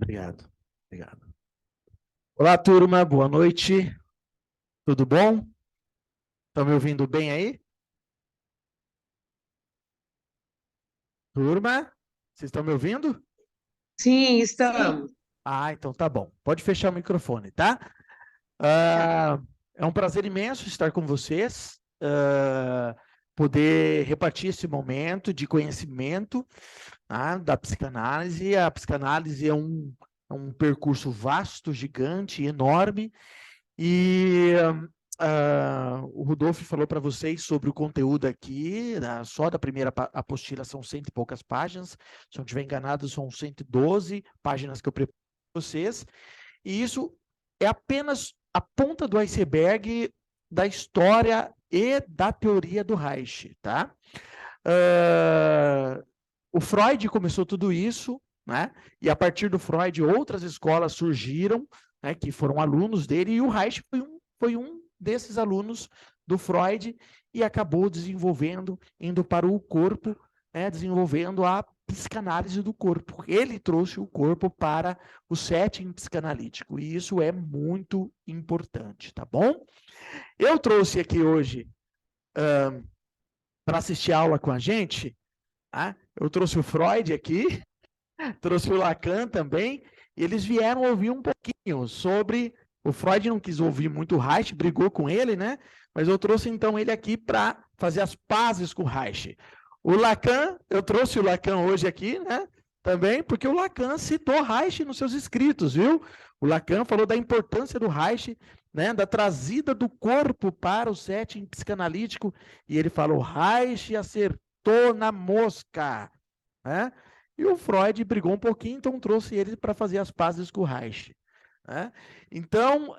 Obrigado. Obrigado. Olá, turma. Boa noite. Tudo bom? Estão me ouvindo bem aí? Turma, vocês estão me ouvindo? Sim, estamos. Ah, então tá bom. Pode fechar o microfone, tá? Tá. É um prazer imenso estar com vocês, poder repartir esse momento de conhecimento, tá, da psicanálise. A psicanálise é um percurso vasto, gigante, enorme, e o Rudolf falou para vocês sobre o conteúdo aqui, só da primeira apostila são 100 e poucas páginas, se eu não estiver enganado, são 112 páginas que eu preparei para vocês, e isso é apenas a ponta do iceberg da história e da teoria do Reich, tá? O Freud começou tudo isso, né? E a partir do Freud outras escolas surgiram, né, que foram alunos dele, e o Reich foi um desses alunos do Freud e acabou desenvolvendo, indo para o corpo, né, desenvolvendo a psicanálise do corpo. Ele trouxe o corpo para o setting psicanalítico, e isso é muito importante, tá bom? Eu trouxe aqui hoje, para assistir a aula com a gente, tá? Eu trouxe o Freud aqui, trouxe o Lacan também, e eles vieram ouvir um pouquinho sobre. O Freud não quis ouvir muito o Reich, brigou com ele, né? Mas eu trouxe então ele aqui para fazer as pazes com o Reich. O Lacan, eu trouxe o Lacan hoje aqui, né? Também, porque o Lacan citou Reich nos seus escritos, viu? O Lacan falou da importância do Reich, né? Da trazida do corpo para o setting psicanalítico, e ele falou: Reich acertou na mosca, né? E o Freud brigou um pouquinho, então trouxe ele para fazer as pazes com o Reich, né? Então,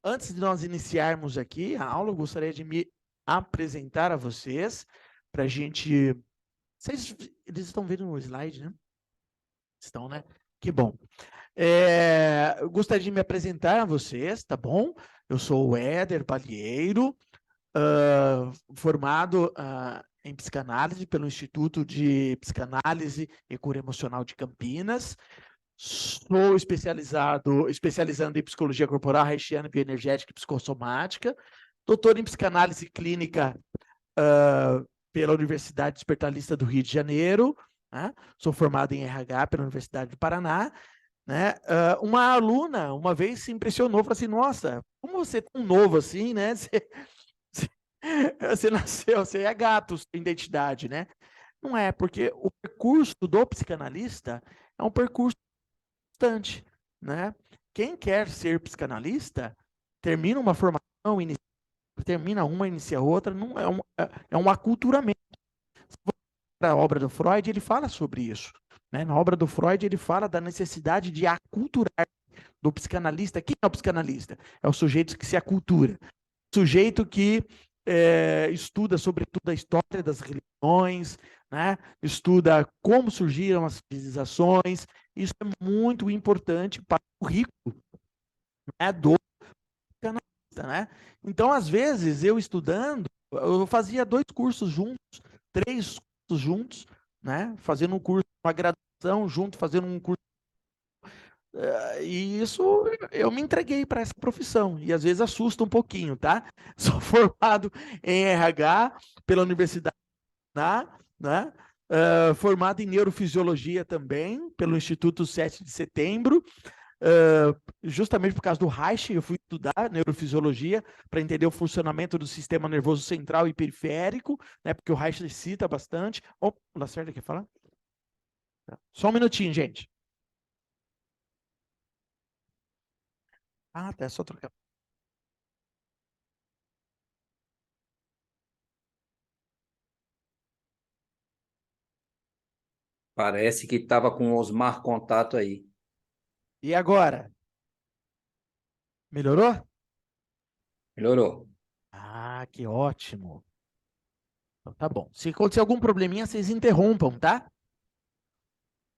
antes de nós iniciarmos aqui a aula, eu gostaria de me apresentar a vocês, para a gente... Eles estão vendo no slide, né? Estão, né? Que bom. Eu gostaria de me apresentar a vocês, tá bom? Eu sou o Éder Balieiro, formado em psicanálise pelo Instituto de Psicanálise e Cura Emocional de Campinas. Sou especializando em psicologia corporal, reichiana, bioenergética e psicossomática. Doutor em psicanálise clínica pela Universidade Despertalista do Rio de Janeiro, né? Sou formado em RH pela Universidade do Paraná, né? Uma aluna uma vez se impressionou, falou assim: nossa, como você é tão novo assim, né? Você nasceu, você é gato, sua identidade, né? Não é, porque o percurso do psicanalista é um percurso constante, né? Quem quer ser psicanalista termina uma formação, termina uma, inicia outra, não é um aculturamento. Na obra do Freud, ele fala sobre isso, né? Na obra do Freud, ele fala da necessidade de aculturar do psicanalista. Quem é o psicanalista? É o sujeito que se acultura, o sujeito que estuda, sobretudo, a história das religiões, né? Estuda como surgiram as civilizações. Isso é muito importante para o currículo, né, do psicanalista, né? Então, às vezes, eu estudando, eu fazia 2 cursos juntos, 3 cursos juntos, né? Fazendo um curso, uma graduação junto, fazendo um curso. E isso eu me entreguei para essa profissão, e às vezes assusta um pouquinho, tá? Sou formado em RH pela Universidade, né? Formado em neurofisiologia também, pelo Instituto 7 de Setembro, justamente por causa do Reich, eu fui estudar neurofisiologia para entender o funcionamento do sistema nervoso central e periférico, né? Porque o Reich cita bastante. O Lacerda quer falar? Só um minutinho, gente. Tá, é só trocar. Parece que estava com o Osmar contato aí. E agora? Melhorou? Melhorou. Ah, que ótimo. Então, tá bom. Se acontecer algum probleminha, vocês interrompam, tá?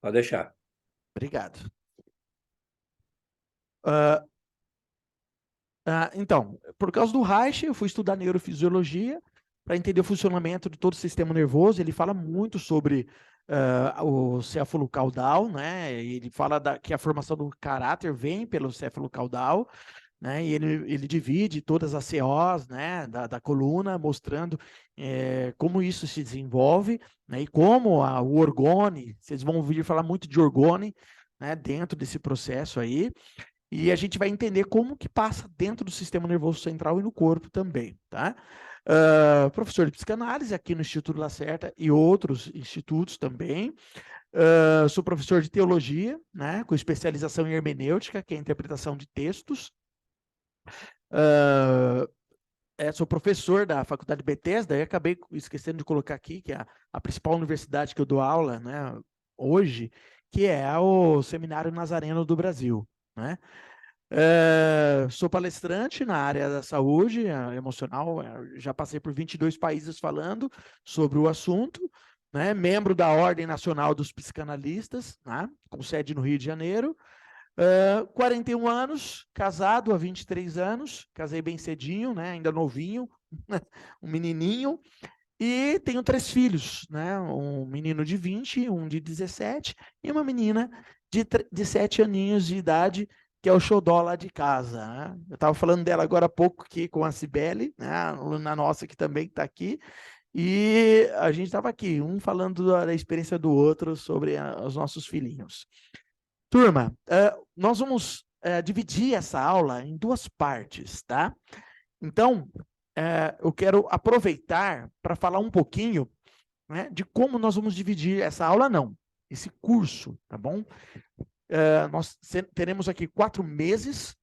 Pode deixar. Obrigado. Então, por causa do Reich, eu fui estudar neurofisiologia para entender o funcionamento de todo o sistema nervoso. Ele fala muito sobre o céfalo caudal, né? Ele fala que a formação do caráter vem pelo céfalo caudal, né? E ele divide todas as COs, né, da coluna, mostrando como isso se desenvolve, né? E como o orgone, vocês vão ouvir falar muito de orgone, né, dentro desse processo aí. E a gente vai entender como que passa dentro do sistema nervoso central e no corpo também, tá? Professor de psicanálise aqui no Instituto Lacerta e outros institutos também. Sou professor de teologia, né, com especialização em hermenêutica, que é a interpretação de textos. Sou professor da Faculdade Bethesda e acabei esquecendo de colocar aqui que é a principal universidade que eu dou aula, né, hoje, que é o Seminário Nazareno do Brasil, né? Sou palestrante na área da saúde emocional, já passei por 22 países falando sobre o assunto, né? Membro da Ordem Nacional dos Psicanalistas, né? Com sede no Rio de Janeiro. 41 anos, casado há 23 anos, casei bem cedinho, né? Ainda novinho, um menininho, e tenho 3 filhos, né? Um menino de 20, um de 17 e uma menina de 7 aninhos de idade, que é o xodó lá de casa, né? Eu estava falando dela agora há pouco aqui com a Cibele, né? A aluna nossa que também está aqui, e a gente estava aqui, um falando da experiência do outro sobre os nossos filhinhos. Turma, nós vamos dividir essa aula em 2 partes, tá? Então, eu quero aproveitar para falar um pouquinho, né, de como nós vamos dividir essa aula, não, esse curso, tá bom? Nós teremos aqui 4 meses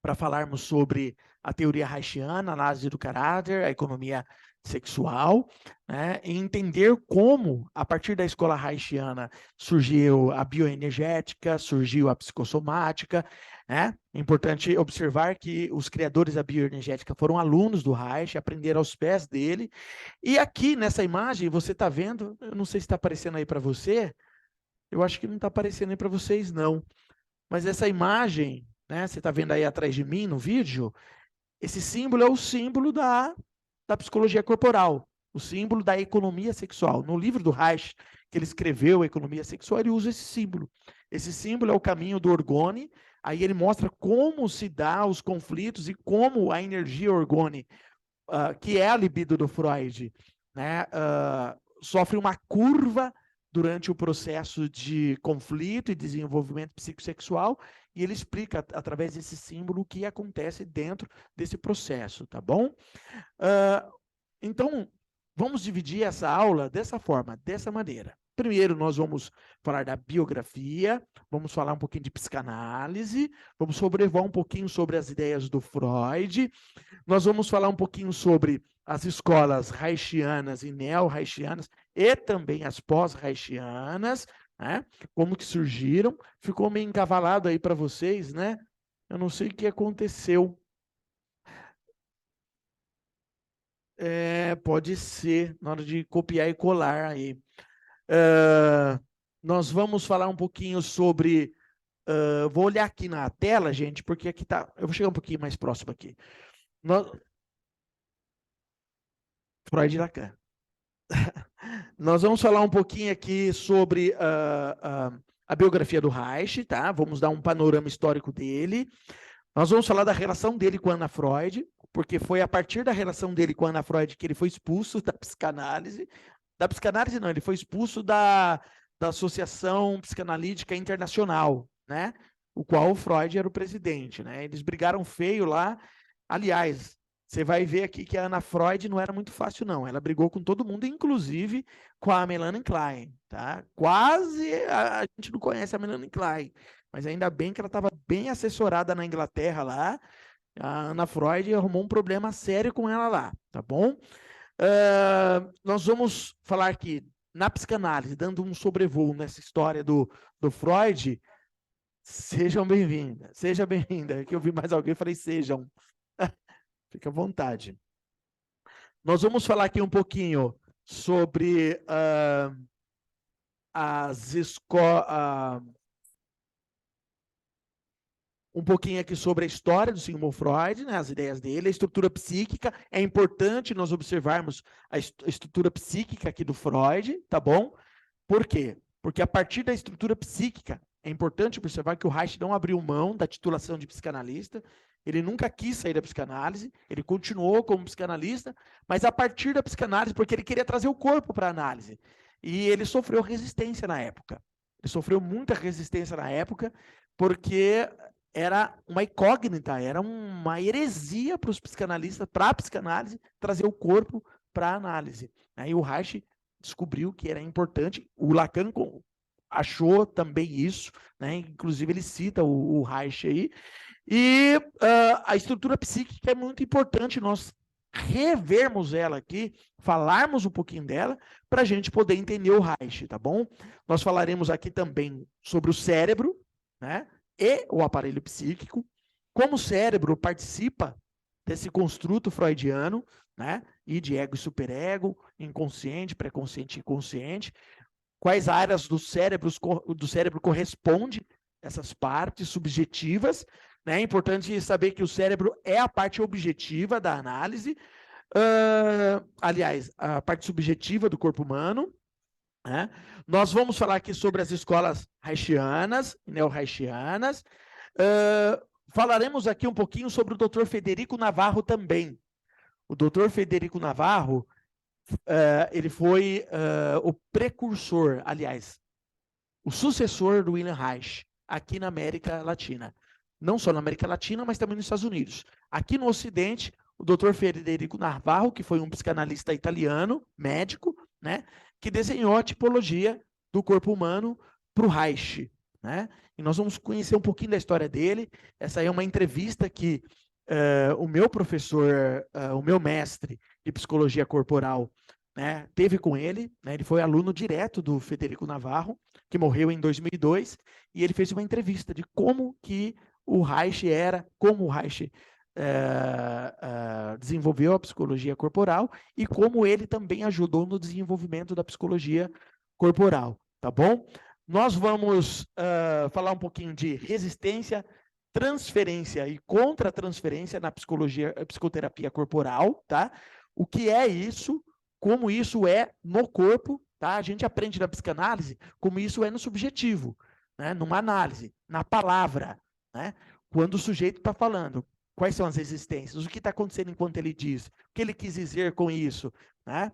para falarmos sobre a teoria Reichiana, a análise do caráter, a economia sexual, né, e entender como, a partir da escola Reichiana, surgiu a bioenergética, surgiu a psicossomática, né? É importante observar que os criadores da bioenergética foram alunos do Reich, aprenderam aos pés dele, e aqui nessa imagem, você está vendo, eu não sei se está aparecendo aí para você, eu acho que não está aparecendo aí para vocês, não, mas essa imagem, né, você está vendo aí atrás de mim no vídeo, esse símbolo é o símbolo da psicologia corporal, o símbolo da economia sexual. No livro do Reich, que ele escreveu, a Economia Sexual, ele usa esse símbolo. Esse símbolo é o caminho do orgone, aí ele mostra como se dá os conflitos e como a energia orgone, que é a libido do Freud, né, sofre uma curva durante o processo de conflito e desenvolvimento psicossexual, e ele explica, através desse símbolo, o que acontece dentro desse processo, tá bom? Então, vamos dividir essa aula dessa forma, dessa maneira. Primeiro, nós vamos falar da biografia, vamos falar um pouquinho de psicanálise, vamos sobrevoar um pouquinho sobre as ideias do Freud, nós vamos falar um pouquinho sobre as escolas reichianas e neo-reichianas e também as pós-reichianas, né? Como que surgiram. Ficou meio encavalado aí para vocês, né? Eu não sei o que aconteceu. Pode ser, na hora de copiar e colar aí. Nós vamos falar um pouquinho sobre... vou olhar aqui na tela, gente, porque aqui tá... Eu vou chegar um pouquinho mais próximo aqui. Freud e Lacan. Nós vamos falar um pouquinho aqui sobre a biografia do Reich, tá? Vamos dar um panorama histórico dele. Nós vamos falar da relação dele com a Ana Freud, porque foi a partir da relação dele com a Ana Freud que ele foi expulso da psicanálise. Da psicanálise não, ele foi expulso da Associação Psicanalítica Internacional, né? O qual o Freud era o presidente, né? Eles brigaram feio lá. Aliás, você vai ver aqui que a Ana Freud não era muito fácil, não. Ela brigou com todo mundo, inclusive com a Melanie Klein, tá? Quase a gente não conhece a Melanie Klein, mas ainda bem que ela estava bem assessorada na Inglaterra lá. A Ana Freud arrumou um problema sério com ela lá, tá bom? Nós vamos falar aqui na psicanálise, dando um sobrevoo nessa história do Freud. Sejam bem-vindas, seja bem-vinda. Que eu vi mais alguém, falei sejam. Fique à vontade. Nós vamos falar aqui um pouquinho sobre as escolas... um pouquinho aqui sobre a história do Sigmund Freud, né, as ideias dele, a estrutura psíquica. É importante nós observarmos a estrutura psíquica aqui do Freud, tá bom? Por quê? Porque a partir da estrutura psíquica, é importante observar que o Reich não abriu mão da titulação de psicanalista, ele nunca quis sair da psicanálise, ele continuou como psicanalista, mas a partir da psicanálise, porque ele queria trazer o corpo para a análise. E ele sofreu resistência na época. Ele sofreu muita resistência na época, porque era uma incógnita, era uma heresia para os psicanalistas, para a psicanálise, trazer o corpo para a análise. Aí o Reich descobriu que era importante, o Lacan achou também isso, né? Inclusive ele cita o Reich aí, e a estrutura psíquica é muito importante nós revermos ela aqui, falarmos um pouquinho dela, para a gente poder entender o Reich, tá bom? Nós falaremos aqui também sobre o cérebro, né? E o aparelho psíquico, como o cérebro participa desse construto freudiano, né? E de ego e superego, inconsciente, pré-consciente e inconsciente, quais áreas do cérebro correspondem essas partes subjetivas, né? É importante saber que o cérebro é a parte objetiva da análise, aliás, a parte subjetiva do corpo humano, né? Nós vamos falar aqui sobre as escolas reichianas, neo-reichianas. Falaremos aqui um pouquinho sobre o Dr. Federico Navarro também. O Dr. Federico Navarro, ele foi o precursor, aliás, o sucessor do Wilhelm Reich aqui na América Latina. Não só na América Latina, mas também nos Estados Unidos. Aqui no Ocidente, o Dr. Federico Navarro, que foi um psicanalista italiano, médico, né, que desenhou a tipologia do corpo humano para o Reich, né? E nós vamos conhecer um pouquinho da história dele. Essa aí é uma entrevista que o meu professor, o meu mestre de psicologia corporal, né, teve com ele, né? Ele foi aluno direto do Federico Navarro, que morreu em 2002, e ele fez uma entrevista de como que o Reich era, como o Reich desenvolveu a psicologia corporal e como ele também ajudou no desenvolvimento da psicologia corporal, tá bom? Nós vamos falar um pouquinho de resistência, transferência e contra-transferência na psicoterapia corporal, tá? O que é isso, como isso é no corpo, tá? A gente aprende na psicanálise como isso é no subjetivo, né? Numa análise, na palavra, né? Quando o sujeito está falando, quais são as resistências, o que está acontecendo enquanto ele diz, o que ele quis dizer com isso, né?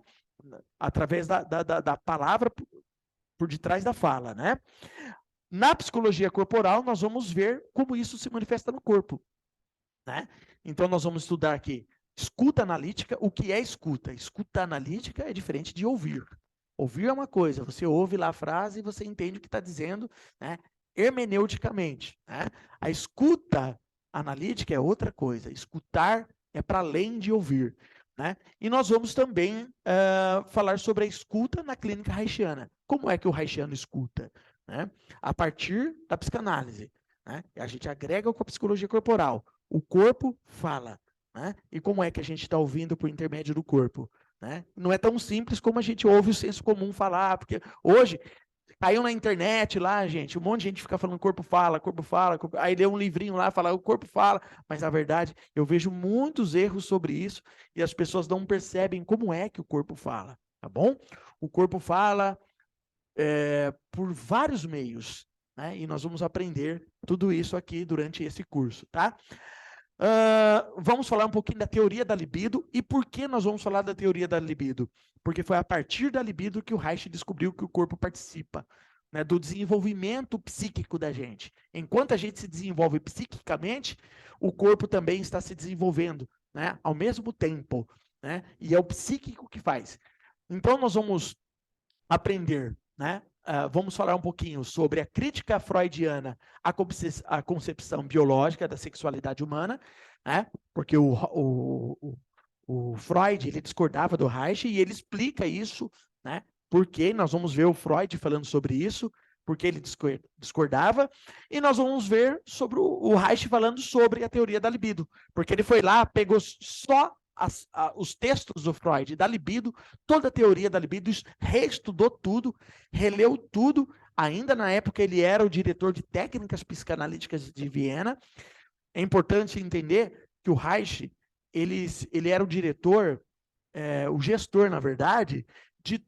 Através da palavra por detrás da fala, né? Na psicologia corporal, nós vamos ver como isso se manifesta no corpo, né? Então, nós vamos estudar aqui escuta analítica. O que é escuta? Escuta analítica é diferente de ouvir. Ouvir é uma coisa, você ouve lá a frase e você entende o que está dizendo, né? Hermeneuticamente, né? A escuta analítica é outra coisa. Escutar é para além de ouvir, né? E nós vamos também falar sobre a escuta na clínica reichiana. Como é que o reichiano escuta? Né? A partir da psicanálise, né? A gente agrega com a psicologia corporal. O corpo fala, né? E como é que a gente está ouvindo por intermédio do corpo? Né? Não é tão simples como a gente ouve o senso comum falar, porque hoje caiu na internet lá, gente, um monte de gente fica falando corpo fala, aí lê um livrinho lá, fala o corpo fala, mas na verdade eu vejo muitos erros sobre isso e as pessoas não percebem como é que o corpo fala, tá bom? O corpo fala por vários meios, né? E nós vamos aprender tudo isso aqui durante esse curso, tá? Vamos falar um pouquinho da teoria da libido. E por que nós vamos falar da teoria da libido? Porque foi a partir da libido que o Reich descobriu que o corpo participa, né, do desenvolvimento psíquico da gente. Enquanto a gente se desenvolve psiquicamente, o corpo também está se desenvolvendo, né, ao mesmo tempo, né, e é o psíquico que faz. Então nós vamos aprender, né? Vamos falar um pouquinho sobre a crítica freudiana à concepção biológica da sexualidade humana, né? Porque o Freud ele discordava do Reich e ele explica isso, né? Porque nós vamos ver o Freud falando sobre isso, porque ele discordava, e nós vamos ver sobre o Reich falando sobre a teoria da libido, porque ele foi lá, pegou só os textos do Freud da libido, toda a teoria da libido, reestudou tudo, releu tudo. Ainda na época ele era o diretor de técnicas psicanalíticas de Viena. É importante entender que o Reich ele era o diretor, o gestor, na verdade, de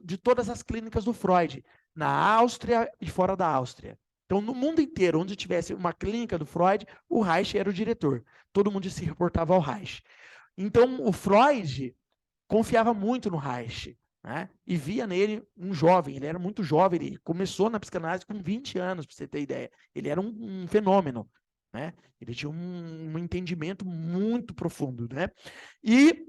de todas as clínicas do Freud, na Áustria e fora da Áustria. Então, no mundo inteiro, onde tivesse uma clínica do Freud, o Reich era o diretor. Todo mundo se reportava ao Reich. Então, o Freud confiava muito no Reich, né? E via nele um jovem. Ele era muito jovem, ele começou na psicanálise com 20 anos, para você ter ideia. Ele era um fenômeno, né? Ele tinha um entendimento muito profundo, né? E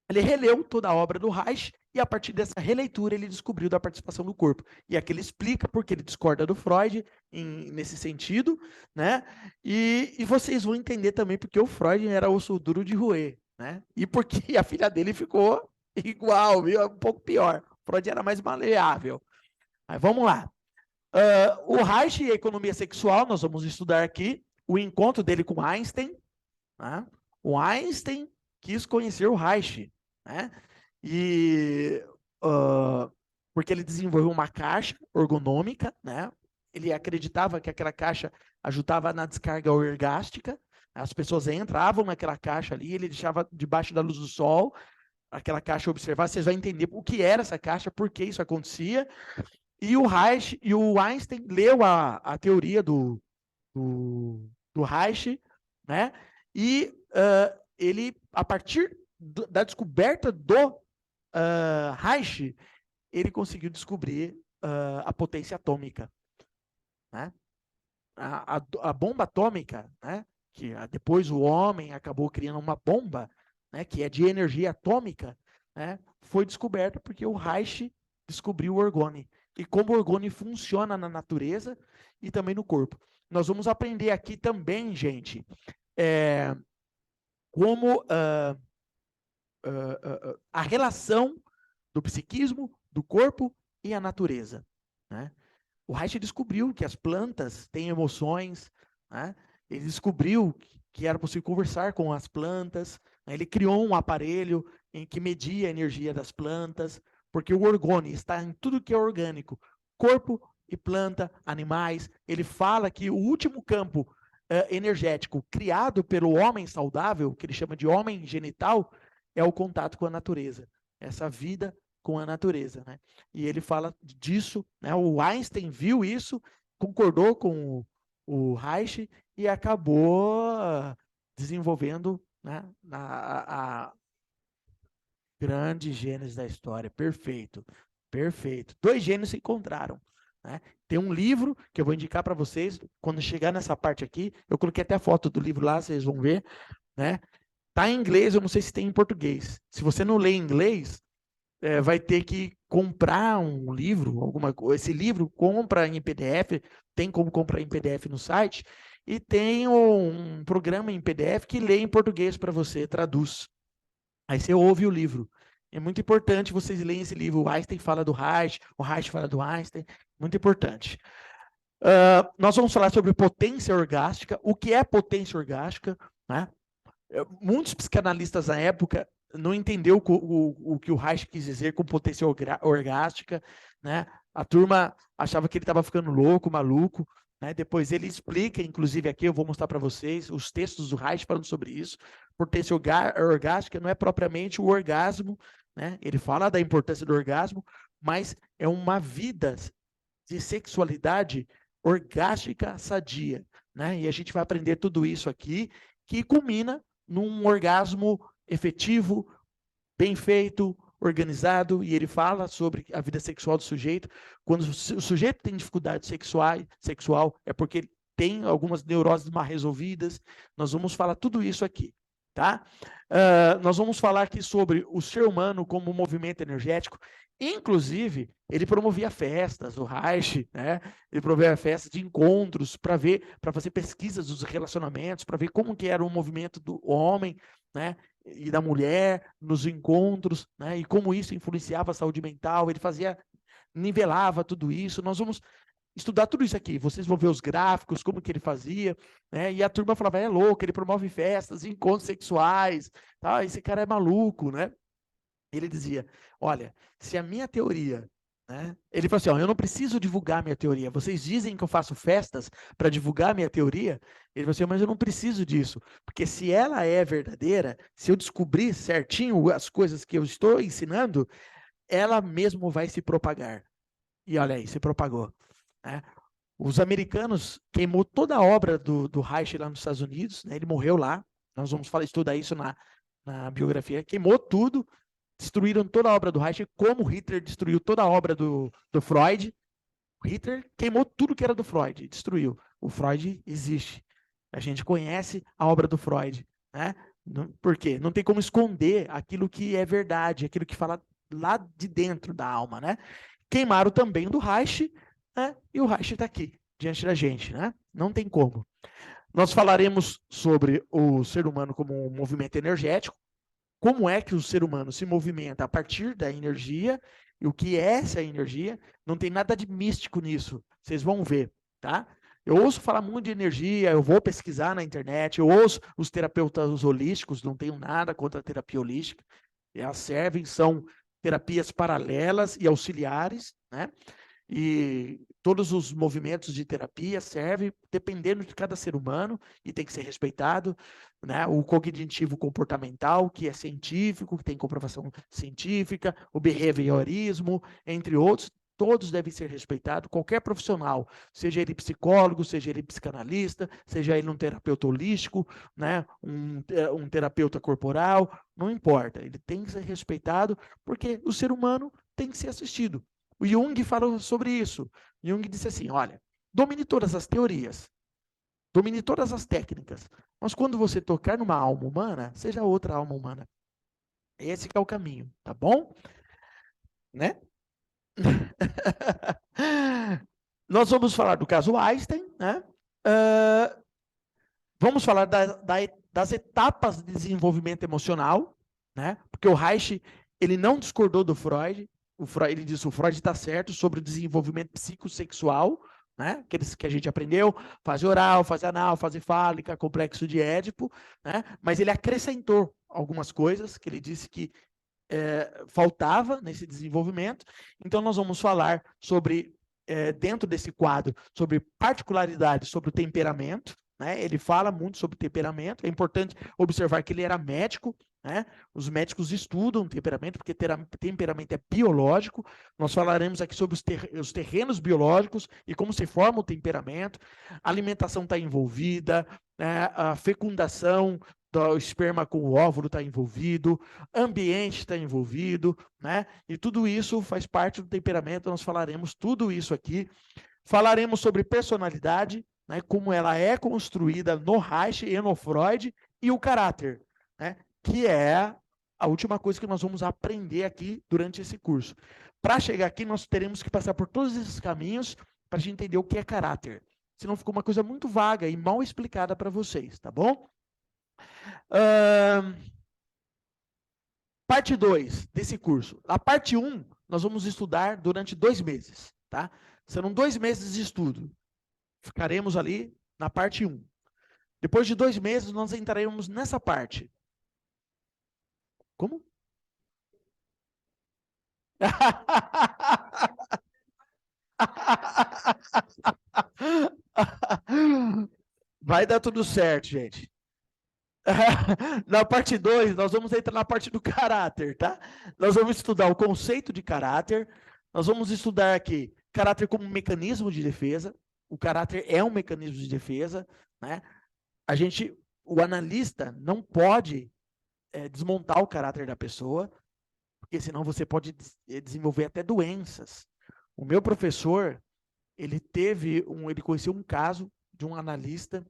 ele releu toda a obra do Reich e, a partir dessa releitura, ele descobriu da participação do corpo. E aqui ele explica porque ele discorda do Freud nesse sentido, né? E vocês vão entender também porque o Freud era osso duro de roer, né? E porque a filha dele ficou igual, viu? Um pouco pior. O Freud era mais maleável. Mas vamos lá. O Reich e a economia sexual, nós vamos estudar aqui o encontro dele com Einstein, né? O Einstein quis conhecer o Reich, né? E porque ele desenvolveu uma caixa ergonômica, né? Ele acreditava que aquela caixa ajudava na descarga orgástica. As pessoas entravam naquela caixa ali, ele deixava debaixo da luz do sol, aquela caixa observar. Vocês vão entender o que era essa caixa, por que isso acontecia. E o Reich e o Einstein leu a teoria do Reich, né? E ele, a partir da descoberta do Reich, ele conseguiu descobrir a potência atômica, né? A bomba atômica, né? Que depois o homem acabou criando uma bomba, né? Que é de energia atômica, né? Foi descoberta porque o Reich descobriu o orgone e como o orgone funciona na natureza e também no corpo. Nós vamos aprender aqui também, gente, como a relação do psiquismo, do corpo e a natureza, né? O Reich descobriu que as plantas têm emoções, né? Ele descobriu que era possível conversar com as plantas, né? Ele criou um aparelho em que media a energia das plantas, porque o orgone está em tudo que é orgânico, corpo e planta, animais. Ele fala que o último campo energético criado pelo homem saudável, que ele chama de homem genital, é o contato com a natureza, essa vida com a natureza, né? E ele fala disso, né? O Einstein viu isso, concordou com o Reich e acabou desenvolvendo, né, a grande gênese da história. Perfeito, perfeito. 2 gênios se encontraram, né? Tem um livro que eu vou indicar para vocês, quando chegar nessa parte aqui, eu coloquei até a foto do livro lá, vocês vão ver, né? Tá em inglês, eu não sei se tem em português. Se você não lê em inglês, vai ter que comprar um livro, alguma coisa. Esse livro compra em PDF, tem como comprar em PDF no site, e tem um programa em PDF que lê em português para você, traduz. Aí você ouve o livro. É muito importante vocês lerem esse livro. O Einstein fala do Reich, o Reich fala do Einstein, muito importante. Nós vamos falar sobre potência orgástica. O que é potência orgástica, né? Muitos psicanalistas na época não entendeu o que o Reich quis dizer com potência orgástica, né? A turma achava que ele estava ficando louco, maluco, né? Depois ele explica, inclusive aqui eu vou mostrar para vocês os textos do Reich falando sobre isso. Potência orgástica não é propriamente o orgasmo, né? Ele fala da importância do orgasmo, mas é uma vida de sexualidade orgástica sadia, né? E a gente vai aprender tudo isso aqui, que culmina num orgasmo efetivo, bem feito, organizado, e ele fala sobre a vida sexual do sujeito. Quando o sujeito tem dificuldade sexual é porque ele tem algumas neuroses mal resolvidas. Nós vamos falar tudo isso aqui, tá? Nós vamos falar aqui sobre o ser humano como movimento energético. Inclusive, ele promovia festas, o Reich, né? Ele promovia festas de encontros para fazer pesquisas dos relacionamentos, para ver como que era o movimento do homem, né, e da mulher nos encontros, né, e como isso influenciava a saúde mental. Ele nivelava tudo isso. Nós vamos estudar tudo isso aqui. Vocês vão ver os gráficos, como que ele fazia, né? E a turma falava, é louco, ele promove festas, encontros sexuais, tá? Esse cara é maluco, né? Ele dizia, olha, se a minha teoria né? Ele falou assim, ó, eu não preciso divulgar minha teoria. Vocês dizem que eu faço festas para divulgar minha teoria? Ele falou assim, mas eu não preciso disso, porque se ela é verdadeira, se eu descobrir certinho as coisas que eu estou ensinando, ela mesmo vai se propagar. E olha aí, se propagou, né? Os americanos queimou toda a obra do Reich lá nos Estados Unidos, né? Ele morreu lá. Nós vamos estudar isso na biografia. Queimou tudo, destruíram toda a obra do Reich, como Hitler destruiu toda a obra do Freud. Hitler queimou tudo que era do Freud, destruiu. O Freud existe. A gente conhece a obra do Freud, né? Por quê? Não tem como esconder aquilo que é verdade, aquilo que fala lá de dentro da alma, né? Queimaram também do Reich, né? E o Reich está aqui, diante da gente, né? Não tem como. Nós falaremos sobre o ser humano como um movimento energético, como é que o ser humano se movimenta a partir da energia e o que é essa energia. Não tem nada de místico nisso, vocês vão ver, tá? Eu ouço falar muito de energia, eu vou pesquisar na internet, eu ouço os terapeutas holísticos, não tenho nada contra a terapia holística, elas servem, são terapias paralelas e auxiliares, né? E todos os movimentos de terapia servem dependendo de cada ser humano e tem que ser respeitado, né? O cognitivo comportamental, que é científico, que tem comprovação científica, o behaviorismo, entre outros, todos devem ser respeitados. Qualquer profissional, seja ele psicólogo, seja ele psicanalista, seja ele um terapeuta holístico, né? Um terapeuta corporal, não importa, ele tem que ser respeitado porque o ser humano tem que ser assistido. O Jung falou sobre isso. Jung disse assim, olha, domine todas as teorias, domine todas as técnicas, mas quando você tocar numa alma humana, seja outra alma humana. Esse que é o caminho, tá bom? Né? Nós vamos falar do caso Einstein, né? Vamos falar das etapas de desenvolvimento emocional, né? Porque o Reich, ele não discordou do Freud. Ele disse o Freud está certo sobre o desenvolvimento psicossexual, né? Aqueles que a gente aprendeu, fase oral, fase anal, fase fálica, complexo de Édipo, né? Mas ele acrescentou algumas coisas que ele disse que faltava nesse desenvolvimento. Então nós vamos falar sobre, dentro desse quadro, sobre particularidades sobre o temperamento, né? Ele fala muito sobre temperamento. É importante observar que ele era médico, né? Os médicos estudam temperamento, porque temperamento é biológico. Nós falaremos aqui sobre os terrenos biológicos e como se forma o temperamento. A alimentação está envolvida, né? A fecundação do esperma com o óvulo está envolvido, ambiente está envolvido, né? E tudo isso faz parte do temperamento. Nós falaremos tudo isso aqui. Falaremos sobre personalidade, né? Como ela é construída no Reich e no Freud, e o caráter, né? Que é a última coisa que nós vamos aprender aqui durante esse curso. Para chegar aqui, nós teremos que passar por todos esses caminhos para a gente entender o que é caráter. Senão ficou uma coisa muito vaga e mal explicada para vocês, tá bom? Parte 2 desse curso. A parte 1, nós vamos estudar durante 2 meses, tá? Serão 2 meses de estudo. Ficaremos ali na parte 1. Depois de 2 meses, nós entraremos nessa parte. Como? Vai dar tudo certo, gente. Na parte 2, nós vamos entrar na parte do caráter, tá? Nós vamos estudar o conceito de caráter, nós vamos estudar aqui caráter como mecanismo de defesa. O caráter é um mecanismo de defesa, né? O analista não pode desmontar o caráter da pessoa, porque senão você pode desenvolver até doenças. O meu professor, ele conheceu um caso de um analista,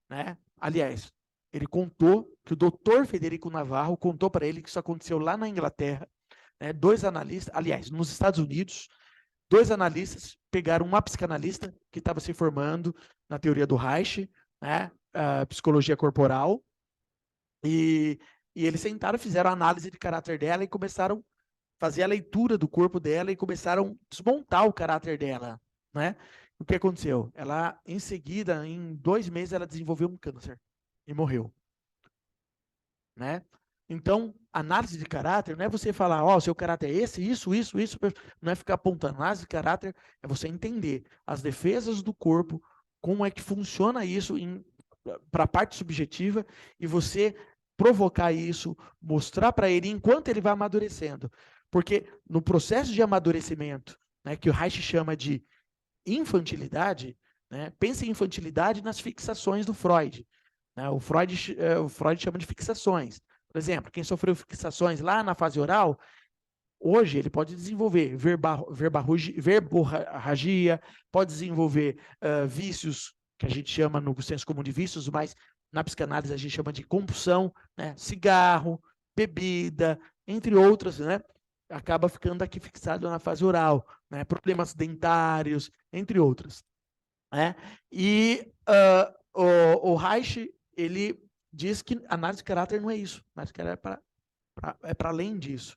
né? Aliás, ele contou que o doutor Federico Navarro contou para ele que isso aconteceu lá na Inglaterra, né? 2 analistas, aliás, nos Estados Unidos, 2 analistas pegaram uma psicanalista que estava se formando na teoria do Reich, né? A psicologia corporal, e eles sentaram, fizeram a análise de caráter dela e começaram a fazer a leitura do corpo dela e começaram a desmontar o caráter dela, né? O que aconteceu? Ela, em seguida, em 2 meses, ela desenvolveu um câncer e morreu, né? Então, análise de caráter não é você falar, ó, seu caráter é esse, isso, não é ficar apontando. Análise de caráter é você entender as defesas do corpo, como é que funciona isso para a parte subjetiva, e você provocar isso, mostrar para ele enquanto ele vai amadurecendo. Porque no processo de amadurecimento, né, que o Reich chama de infantilidade, né, pensa em infantilidade nas fixações do Freud. Né, o Freud chama de fixações. Por exemplo, quem sofreu fixações lá na fase oral, hoje ele pode desenvolver verborragia, pode desenvolver vícios, que a gente chama no senso comum de vícios, mas na psicanálise a gente chama de compulsão, né? Cigarro, bebida, entre outras, né? Acaba ficando aqui fixado na fase oral, né? Problemas dentários, entre outras. Né? E o Reich, ele diz que análise de caráter não é isso. Análise de caráter é para além disso.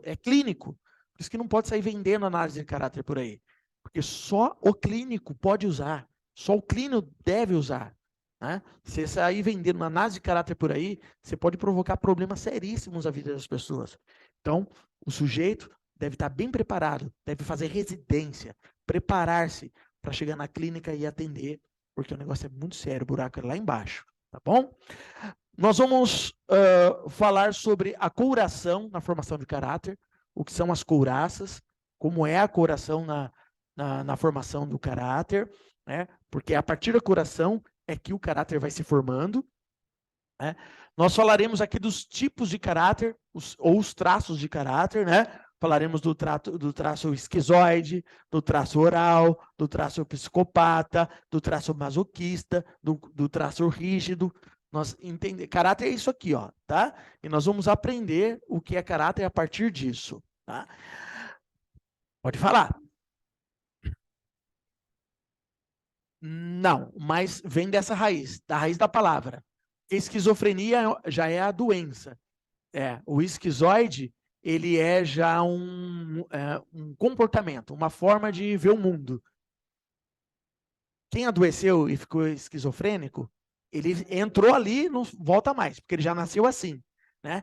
É clínico. Por isso que não pode sair vendendo análise de caráter por aí. Porque só o clínico pode usar. Só o clínico deve usar. Né? Se você sair vendendo análise de caráter por aí, você pode provocar problemas seríssimos na vida das pessoas. Então, o sujeito deve estar bem preparado, deve fazer residência, preparar-se para chegar na clínica e atender, porque o negócio é muito sério, o buraco é lá embaixo, tá bom? Nós vamos falar sobre a couração na formação de caráter, o que são as couraças, como é a couração na formação do caráter, né? Porque a partir da couração é que o caráter vai se formando. Né? Nós falaremos aqui dos tipos de caráter, ou os traços de caráter, né? Falaremos do traço esquizoide, do traço oral, do traço psicopata, do traço masoquista, do traço rígido. Nós entender caráter é isso aqui, ó, tá? E nós vamos aprender o que é caráter a partir disso, tá? Pode falar. Não, mas vem dessa raiz, da raiz da palavra. Esquizofrenia já é a doença. O esquizoide, ele é já um comportamento, uma forma de ver o mundo. Quem adoeceu e ficou esquizofrênico, ele entrou ali e não volta mais, porque ele já nasceu assim, né?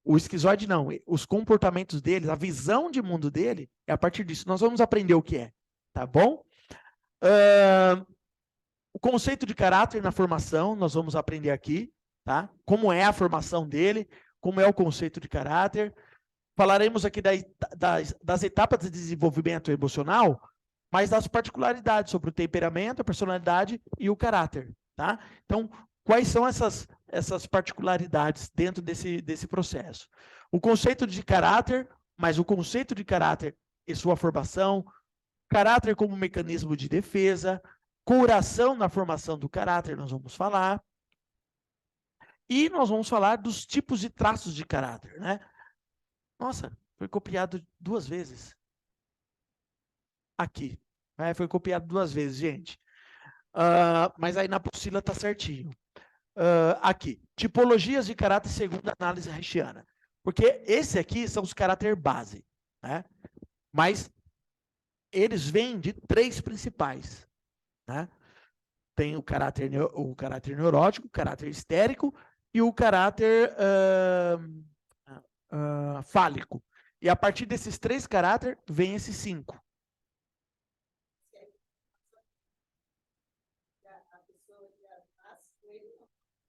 O esquizoide não, os comportamentos dele, a visão de mundo dele, é a partir disso. Nós vamos aprender o que é, tá bom? O conceito de caráter na formação, nós vamos aprender aqui, tá? Como é a formação dele, como é o conceito de caráter. Falaremos aqui das etapas de desenvolvimento emocional, mas das particularidades sobre o temperamento, a personalidade e o caráter, tá? Então, quais são essas particularidades dentro desse processo? O conceito de caráter, mas o conceito de caráter e sua formação, caráter como mecanismo de defesa, couração na formação do caráter, nós vamos falar. E nós vamos falar dos tipos de traços de caráter, né? Nossa, foi copiado 2 vezes. Aqui. Foi copiado 2 vezes, gente. Mas aí na apostila está certinho. Aqui. Tipologias de caráter segundo a análise reichiana. Porque esse aqui são os caráter base. Né? Mas eles vêm de 3 principais. Né? Tem o caráter neurótico, o caráter histérico e o caráter fálico. E a partir desses 3 caráteres, vem esses 5.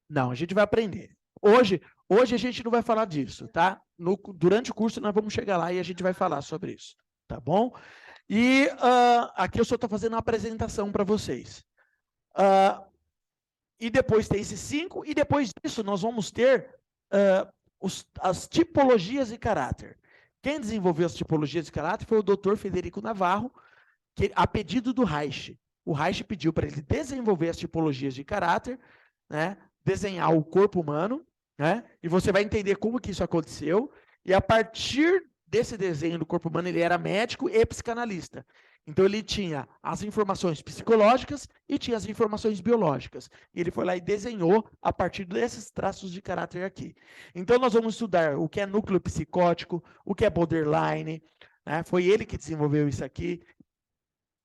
Não, a gente vai aprender. Hoje a gente não vai falar disso, tá? Durante o curso nós vamos chegar lá e a gente vai falar sobre isso, tá bom? E aqui eu só estou fazendo uma apresentação para vocês. E depois tem esses 5, e depois disso nós vamos ter as tipologias de caráter. Quem desenvolveu as tipologias de caráter foi o Dr. Federico Navarro, que, a pedido do Reich. O Reich pediu para ele desenvolver as tipologias de caráter, né? Desenhar o corpo humano, né? E você vai entender como que isso aconteceu. E a partir desse desenho do corpo humano, ele era médico e psicanalista. Então, ele tinha as informações psicológicas e tinha as informações biológicas. E ele foi lá e desenhou a partir desses traços de caráter aqui. Então, nós vamos estudar o que é núcleo psicótico, o que é borderline, né? Foi ele que desenvolveu isso aqui.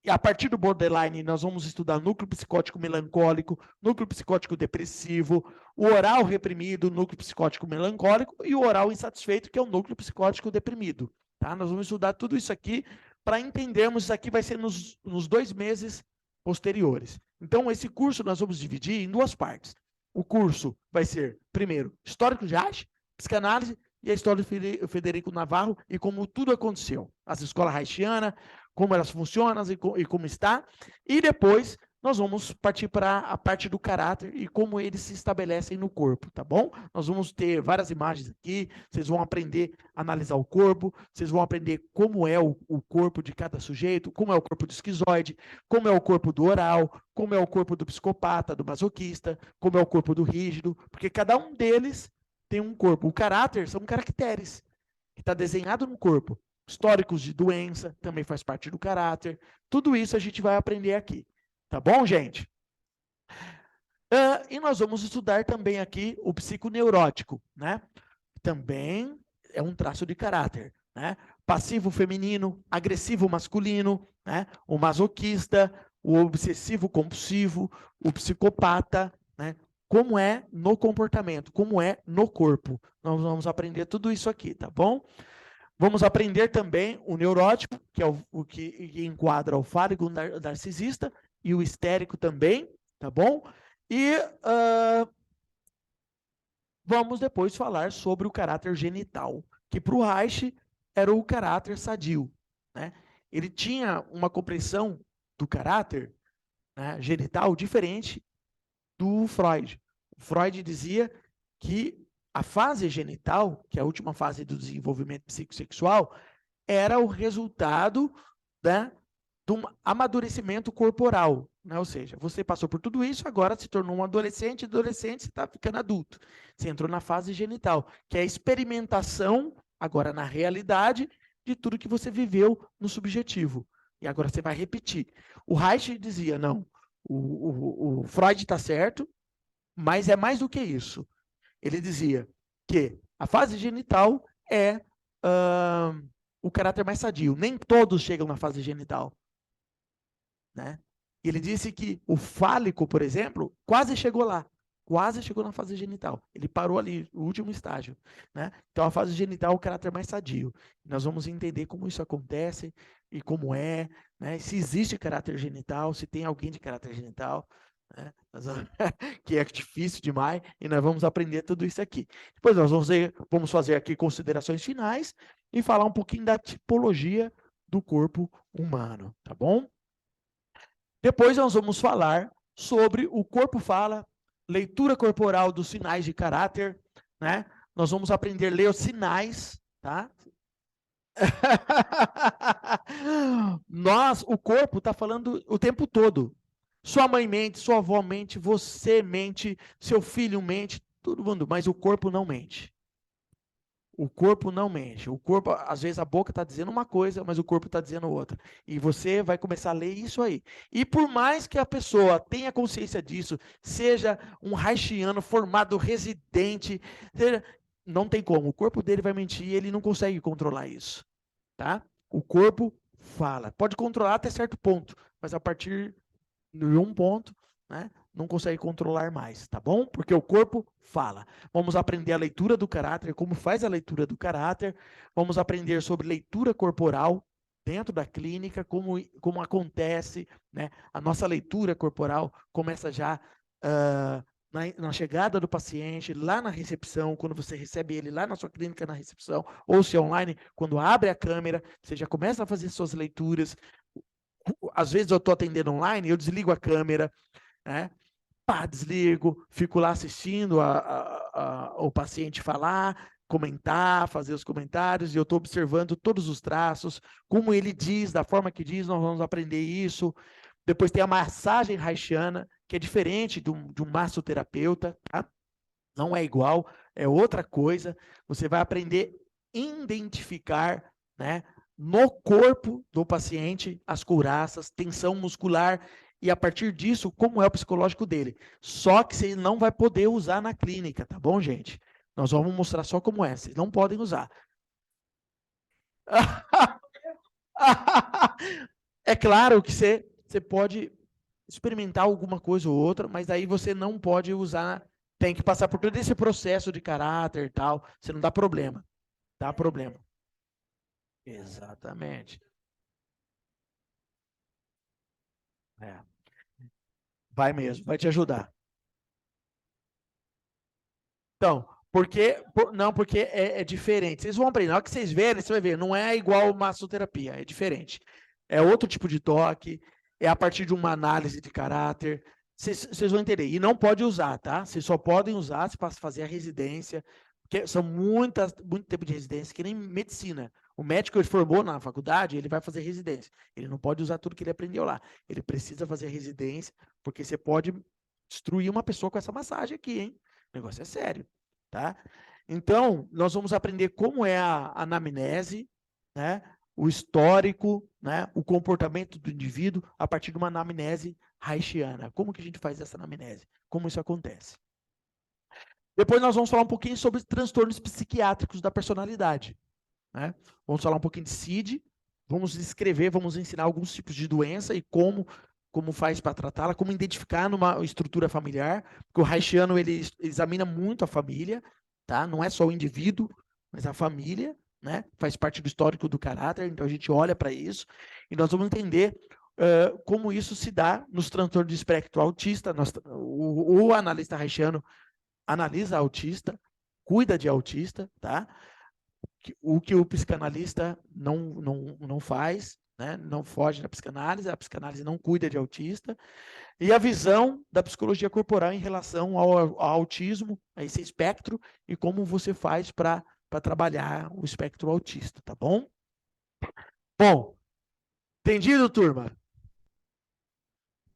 E a partir do borderline, nós vamos estudar núcleo psicótico melancólico, núcleo psicótico depressivo, o oral reprimido, núcleo psicótico melancólico, e o oral insatisfeito, que é o núcleo psicótico deprimido. Tá? Nós vamos estudar tudo isso aqui para entendermos. Isso aqui vai ser nos 2 meses posteriores. Então, esse curso nós vamos dividir em 2 partes. O curso vai ser, primeiro, histórico de arte, psicanálise, e a história do Federico Navarro e como tudo aconteceu. As escolas haitianas, como elas funcionam e como está. E depois nós vamos partir para a parte do caráter e como eles se estabelecem no corpo, tá bom? Nós vamos ter várias imagens aqui, vocês vão aprender a analisar o corpo, vocês vão aprender como é o corpo de cada sujeito, como é o corpo do esquizoide, como é o corpo do oral, como é o corpo do psicopata, do masoquista, como é o corpo do rígido, porque cada um deles tem um corpo. O caráter são caracteres que está desenhado no corpo. Históricos de doença também faz parte do caráter. Tudo isso a gente vai aprender aqui. Tá bom, gente? E nós vamos estudar também aqui o psiconeurótico, né? Também é um traço de caráter, né? Passivo feminino, agressivo masculino, né? O masoquista, o obsessivo compulsivo, o psicopata, né? Como é no comportamento, como é no corpo. Nós vamos aprender tudo isso aqui, tá bom? Vamos aprender também o neurótico, que é o que enquadra o fálico narcisista, e o histérico também, tá bom? E vamos depois falar sobre o caráter genital, que para o Reich era o caráter sadio, né? Ele tinha uma compreensão do caráter, né, genital diferente do Freud. Freud dizia que a fase genital, que é a última fase do desenvolvimento psicossexual, era o resultado, né, de um amadurecimento corporal, né? Ou seja, você passou por tudo isso, agora se tornou um adolescente você está ficando adulto. Você entrou na fase genital, que é a experimentação, agora na realidade, de tudo que você viveu no subjetivo. E agora você vai repetir. O Reich dizia, não, o Freud está certo, mas é mais do que isso. Ele dizia que a fase genital é o caráter mais sadio. Nem todos chegam na fase genital, né? E ele disse que o fálico, por exemplo, quase chegou lá. Quase chegou na fase genital. Ele parou ali, o último estágio, né? Então, a fase genital é o caráter mais sadio. Nós vamos entender como isso acontece e como é, né? Se existe caráter genital, se tem alguém de caráter genital, né? Que é difícil demais, e nós vamos aprender tudo isso aqui. Depois nós vamos fazer aqui considerações finais e falar um pouquinho da tipologia do corpo humano, tá bom? Depois nós vamos falar sobre o corpo fala, leitura corporal dos sinais de caráter, né? Nós vamos aprender a ler os sinais, tá? O corpo está falando o tempo todo. Sua mãe mente, sua avó mente, você mente, seu filho mente, todo mundo, mas o corpo não mente. O corpo não mente. O corpo, às vezes a boca está dizendo uma coisa, mas o corpo está dizendo outra. E você vai começar a ler isso aí. E por mais que a pessoa tenha consciência disso, seja um haitiano formado residente, não tem como. O corpo dele vai mentir e ele não consegue controlar isso. Tá? O corpo fala. Pode controlar até certo ponto, mas a partir de um ponto, né, não consegue controlar mais, tá bom? Porque o corpo fala. Vamos aprender a leitura do caráter, como faz a leitura do caráter. Vamos aprender sobre leitura corporal dentro da clínica, como acontece, né? A nossa leitura corporal começa já na chegada do paciente, lá na recepção, quando você recebe ele lá na sua clínica na recepção, ou se é online, quando abre a câmera, você já começa a fazer suas leituras. Às vezes eu estou atendendo online, eu desligo a câmera, né? Desligo, fico lá assistindo o paciente falar, comentar, fazer os comentários, e eu estou observando todos os traços, como ele diz, da forma que diz, nós vamos aprender isso. Depois tem a massagem haitiana, que é diferente de um massoterapeuta, tá? Não é igual, é outra coisa. Você vai aprender a identificar, né, no corpo do paciente as couraças, tensão muscular, e a partir disso, como é o psicológico dele. Só que você não vai poder usar na clínica, tá bom, gente? Nós vamos mostrar só como é, vocês não podem usar. É claro que você pode experimentar alguma coisa ou outra, mas aí você não pode usar, tem que passar por todo esse processo de caráter e tal, você não dá problema. Dá problema. Exatamente. É. Vai mesmo, vai te ajudar. Então, porque é diferente. Vocês vão aprender. Na hora que vocês verem, você vai ver, não é igual massoterapia, é diferente. É outro tipo de toque, é a partir de uma análise de caráter. Vocês vão entender. E não pode usar, tá? Vocês só podem usar se para fazer a residência, porque são muito tempo de residência, que nem medicina. O médico ele formou na faculdade, ele vai fazer residência. Ele não pode usar tudo que ele aprendeu lá. Ele precisa fazer residência, porque você pode destruir uma pessoa com essa massagem aqui, hein? O negócio é sério, tá? Então, nós vamos aprender como é a anamnese, né? O histórico, né? O comportamento do indivíduo a partir de uma anamnese reichiana. Como que a gente faz essa anamnese? Como isso acontece? Depois nós vamos falar um pouquinho sobre transtornos psiquiátricos da personalidade, né? Vamos falar um pouquinho de CID, vamos descrever, vamos ensinar alguns tipos de doença e como faz para tratá-la, como identificar numa estrutura familiar, porque o Reichiano ele examina muito a família, tá? Não é só o indivíduo, mas a família, né? Faz parte do histórico do caráter, então a gente olha para isso e nós vamos entender como isso se dá nos transtornos de espectro autista. O analista Reichiano analisa autista, cuida de autista, tá? O que o psicanalista não faz, né? Não foge da psicanálise, a psicanálise não cuida de autista, e a visão da psicologia corporal em relação ao autismo, a esse espectro, e como você faz para trabalhar o espectro autista, tá bom? Bom, entendido, turma?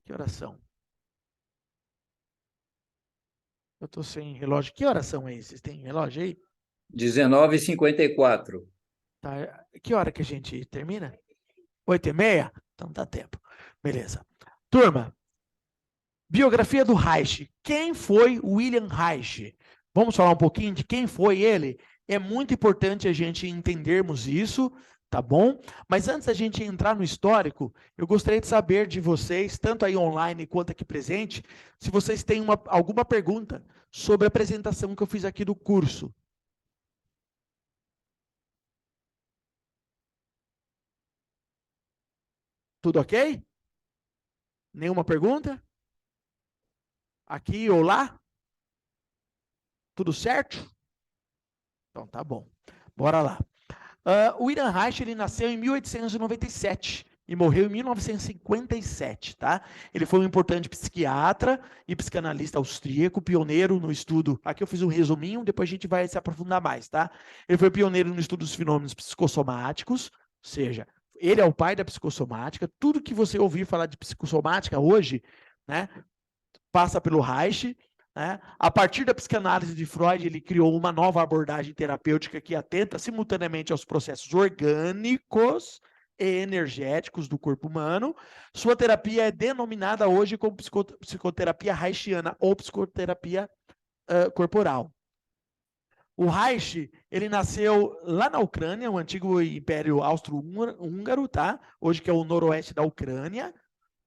Que horas são? Eu estou sem relógio. Que horas são aí? Vocês têm relógio aí? 19h54. Tá. Que hora que a gente termina? 8h30? Então dá tempo. Beleza. Turma, biografia do Reich. Quem foi William Reich? Vamos falar um pouquinho de quem foi ele? É muito importante a gente entendermos isso, tá bom? Mas antes da gente entrar no histórico, eu gostaria de saber de vocês, tanto aí online quanto aqui presente, se vocês têm alguma pergunta sobre a apresentação que eu fiz aqui do curso. Tudo ok? Nenhuma pergunta? Aqui ou lá? Tudo certo? Então tá bom. Bora lá. O William Reich ele nasceu em 1897 e morreu em 1957, tá? Ele foi um importante psiquiatra e psicanalista austríaco, pioneiro no estudo. Aqui eu fiz um resuminho, depois a gente vai se aprofundar mais, tá? Ele foi pioneiro no estudo dos fenômenos psicossomáticos, ou seja, ele é o pai da psicossomática. Tudo que você ouvir falar de psicossomática hoje, né, passa pelo Reich. Né? A partir da psicanálise de Freud, ele criou uma nova abordagem terapêutica que atenta simultaneamente aos processos orgânicos e energéticos do corpo humano. Sua terapia é denominada hoje como psicoterapia reichiana ou psicoterapia corporal. O Reich, ele nasceu lá na Ucrânia, o antigo Império Austro-Húngaro, tá? Hoje que é o noroeste da Ucrânia,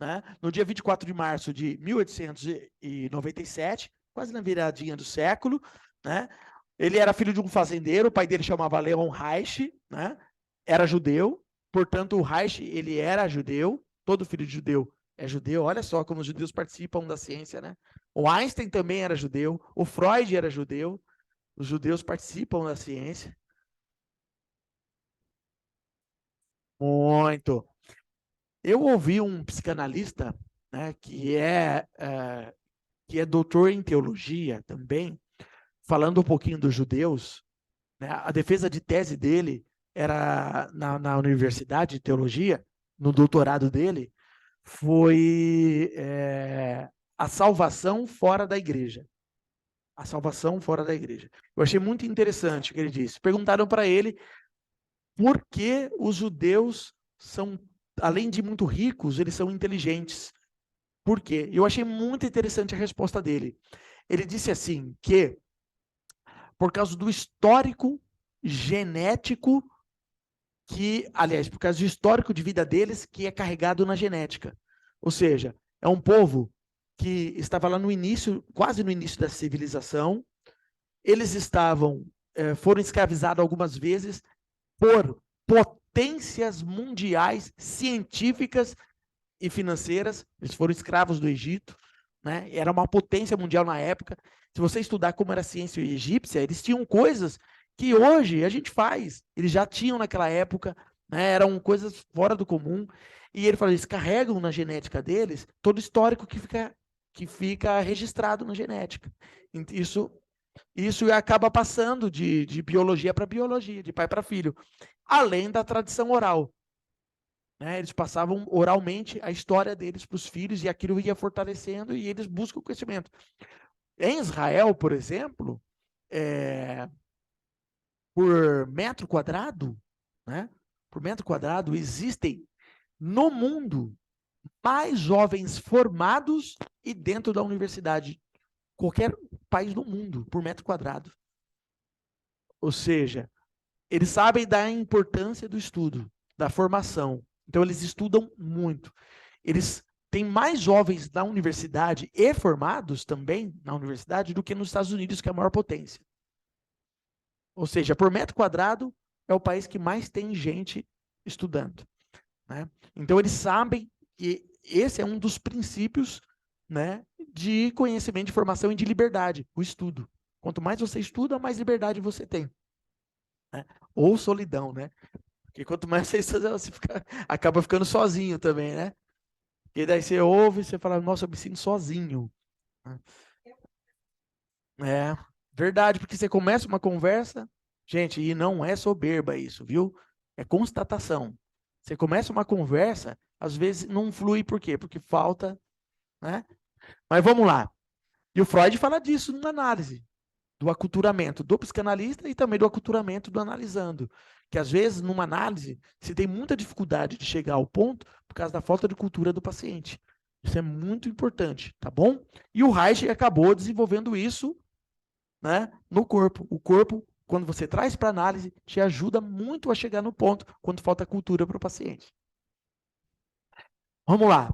né? No dia 24 de março de 1897, quase na viradinha do século, né? Ele era filho de um fazendeiro, o pai dele chamava Leon Reich, né? Era judeu, portanto o Reich, ele era judeu, todo filho de judeu é judeu, olha só como os judeus participam da ciência, né? O Einstein também era judeu, o Freud era judeu, os judeus participam da ciência. Muito. Eu ouvi um psicanalista, né, que é doutor em teologia também, falando um pouquinho dos judeus, né? A defesa de tese dele era na universidade de teologia, no doutorado dele, foi a salvação fora da igreja. A salvação fora da igreja. Eu achei muito interessante o que ele disse. Perguntaram para ele por que os judeus são, além de muito ricos, eles são inteligentes. Por quê? Eu achei muito interessante a resposta dele. Ele disse assim, que por causa do histórico genético aliás, por causa do histórico de vida deles, que é carregado na genética. Ou seja, é um povo que estava lá no início, quase no início da civilização. Eles foram escravizados algumas vezes por potências mundiais, científicas e financeiras. Eles foram escravos do Egito, né? Era uma potência mundial na época. Se você estudar como era a ciência egípcia, eles tinham coisas que hoje a gente faz. Eles já tinham naquela época, né? Eram coisas fora do comum. E ele fala, eles carregam na genética deles todo o histórico que fica registrado na genética. Isso acaba passando de biologia para biologia, de pai para filho, além da tradição oral. Né? Eles passavam oralmente a história deles para os filhos e aquilo ia fortalecendo e eles buscam o conhecimento. Em Israel, por exemplo, por metro quadrado, né? Por metro quadrado, existem no mundo mais jovens formados e dentro da universidade. Qualquer país do mundo, por metro quadrado. Ou seja, eles sabem da importância do estudo, da formação. Então, eles estudam muito. Eles têm mais jovens na universidade e formados também na universidade do que nos Estados Unidos, que é a maior potência. Ou seja, por metro quadrado, é o país que mais tem gente estudando. Né? Então, eles sabem que esse é um dos princípios, né, de conhecimento, de formação e de liberdade, o estudo. Quanto mais você estuda, mais liberdade você tem. Né? Ou solidão, né? Porque quanto mais você estuda, você acaba ficando sozinho também, né? E daí você ouve e você fala, nossa, eu me sinto sozinho. É, verdade, porque você começa uma conversa, gente, e não é soberba isso, viu? É constatação. Você começa uma conversa, às vezes não flui, por quê? Porque falta, né? Mas vamos lá. E o Freud fala disso na análise, do aculturamento do psicanalista e também do aculturamento do analisando. Que às vezes, numa análise, se tem muita dificuldade de chegar ao ponto por causa da falta de cultura do paciente. Isso é muito importante, tá bom? E o Reich acabou desenvolvendo isso, né, no corpo. O corpo, quando você traz para análise, te ajuda muito a chegar no ponto quando falta cultura para o paciente. Vamos lá.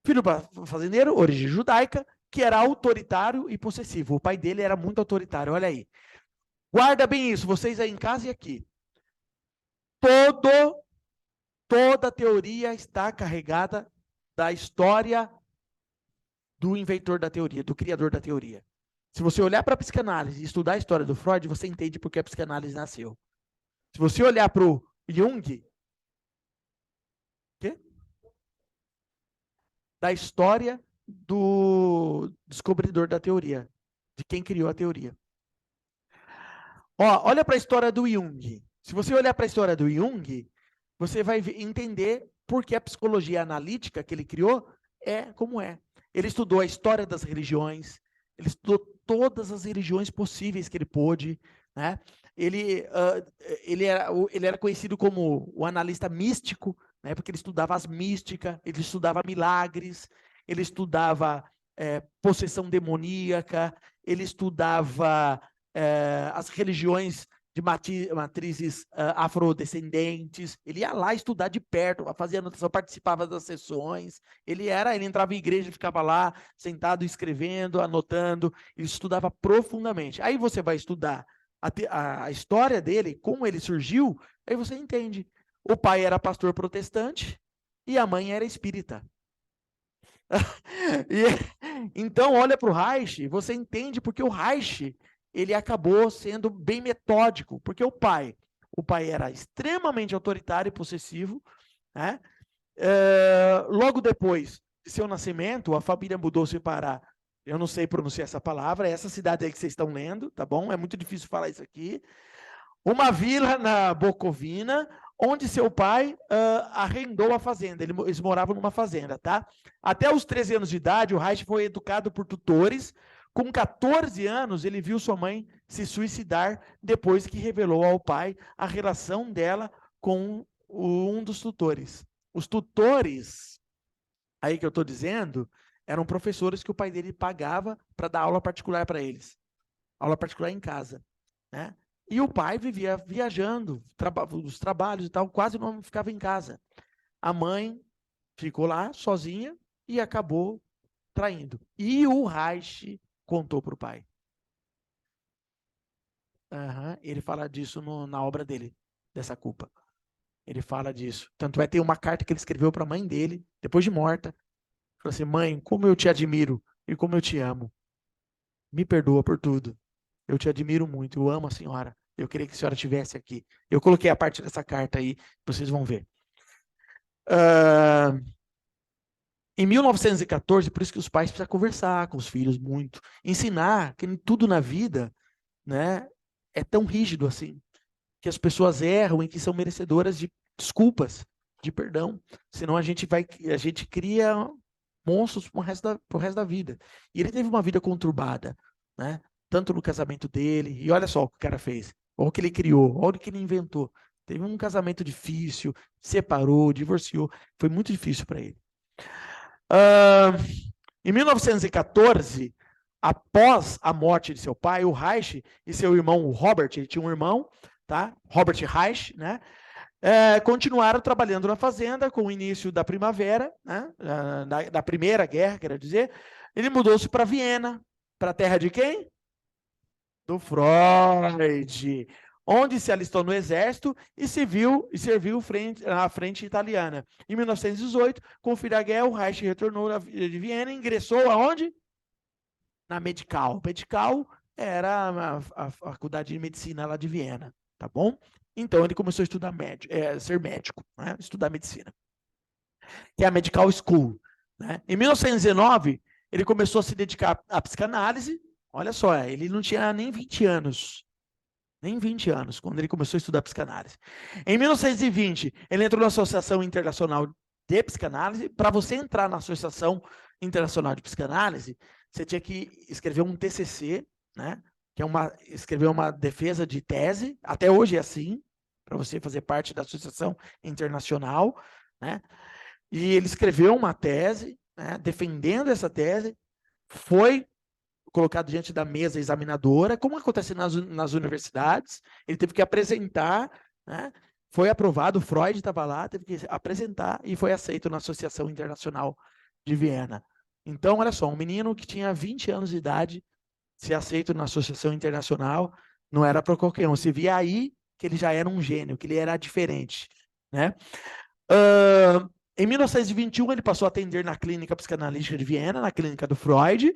Filho fazendeiro, origem judaica, que era autoritário e possessivo. O pai dele era muito autoritário, olha aí. Guarda bem isso, vocês aí em casa e aqui. Toda teoria está carregada da história do inventor da teoria, do criador da teoria. Se você olhar para a psicanálise e estudar a história do Freud, você entende por que a psicanálise nasceu. Se você olhar para o Jung, da história do descobridor da teoria, de quem criou a teoria. Ó, olha para a história do Jung. Se você olhar para a história do Jung, você vai entender por que a psicologia analítica que ele criou é como é. Ele estudou a história das religiões, ele estudou todas as religiões possíveis que ele pôde, né? Ele era conhecido como o analista místico, né? Porque ele estudava as místicas, ele estudava milagres, ele estudava possessão demoníaca, ele estudava as religiões de matrizes afrodescendentes. Ele ia lá estudar de perto, fazia anotação, participava das sessões. Ele entrava em igreja e ficava lá, sentado, escrevendo, anotando. Ele estudava profundamente. Aí você vai estudar a história dele, como ele surgiu, aí você entende. O pai era pastor protestante e a mãe era espírita. Então, olha para o Reich, você entende porque o Reich ele acabou sendo bem metódico, porque o pai era extremamente autoritário e possessivo, né? Logo depois de seu nascimento, a família mudou-se para, eu não sei pronunciar essa palavra, é essa cidade aí que vocês estão lendo, tá bom? É muito difícil falar isso aqui. Uma vila na Bucovina, onde seu pai arrendou a fazenda. Eles moravam numa fazenda, tá? Até os 13 anos de idade, o Reich foi educado por tutores. Com 14 anos, ele viu sua mãe se suicidar depois que revelou ao pai a relação dela com um dos tutores. Os tutores, aí que eu estou dizendo, eram professores que o pai dele pagava para dar aula particular para eles. Aula particular em casa, né? E o pai vivia viajando, os trabalhos e tal, quase não ficava em casa. A mãe ficou lá sozinha e acabou traindo. E o Reich contou para o pai. Ele fala disso na obra dele, dessa culpa. Ele fala disso. Tanto é, tem uma carta que ele escreveu para a mãe dele, depois de morta. Falou assim: mãe, como eu te admiro e como eu te amo. Me perdoa por tudo. Eu te admiro muito, eu amo a senhora. Eu queria que a senhora estivesse aqui. Eu coloquei a parte dessa carta aí, vocês vão ver. Em 1914, por isso que os pais precisam conversar com os filhos muito. Ensinar que tudo na vida, né, é tão rígido assim. Que as pessoas erram e que são merecedoras de desculpas, de perdão. Senão a gente cria monstros pro resto da vida. E ele teve uma vida conturbada, né? Tanto no casamento dele, e olha só o que o cara fez, olha o que ele criou, olha o que ele inventou. Teve um casamento difícil, separou, divorciou, foi muito difícil para ele. Em 1914, após a morte de seu pai, o Reich e seu irmão o Robert, ele tinha um irmão, tá? Robert Reich, né? Continuaram trabalhando na fazenda com o início da primavera, né? Da Primeira Guerra, quero dizer. Ele mudou-se para Viena, para a terra de quem? Do Freud, onde se alistou no exército e serviu à frente italiana. Em 1918, com o fim da guerra, o Reich retornou de Viena e ingressou aonde? Na Medical. Medical era a faculdade de medicina lá de Viena, tá bom? Então ele começou a estudar ser médico, né? Estudar medicina, que é a Medical School, né? Em 1919, ele começou a se dedicar à psicanálise. Olha só, ele não tinha nem 20 anos. Nem 20 anos, quando ele começou a estudar psicanálise. Em 1920, ele entrou na Associação Internacional de Psicanálise. Para você entrar na Associação Internacional de Psicanálise, você tinha que escrever um TCC, né? Que é escrever uma defesa de tese. Até hoje é assim, para você fazer parte da Associação Internacional, né? E ele escreveu uma tese, né, defendendo essa tese, foi colocado diante da mesa examinadora, como acontece nas universidades. Ele teve que apresentar, né? Foi aprovado, o Freud estava lá, teve que apresentar e foi aceito na Associação Internacional de Viena. Então, olha só, um menino que tinha 20 anos de idade, ser aceito na Associação Internacional, não era para qualquer um. Se via aí que ele já era um gênio, que ele era diferente, né? Em 1921, ele passou a atender na clínica psicanalítica de Viena, na clínica do Freud.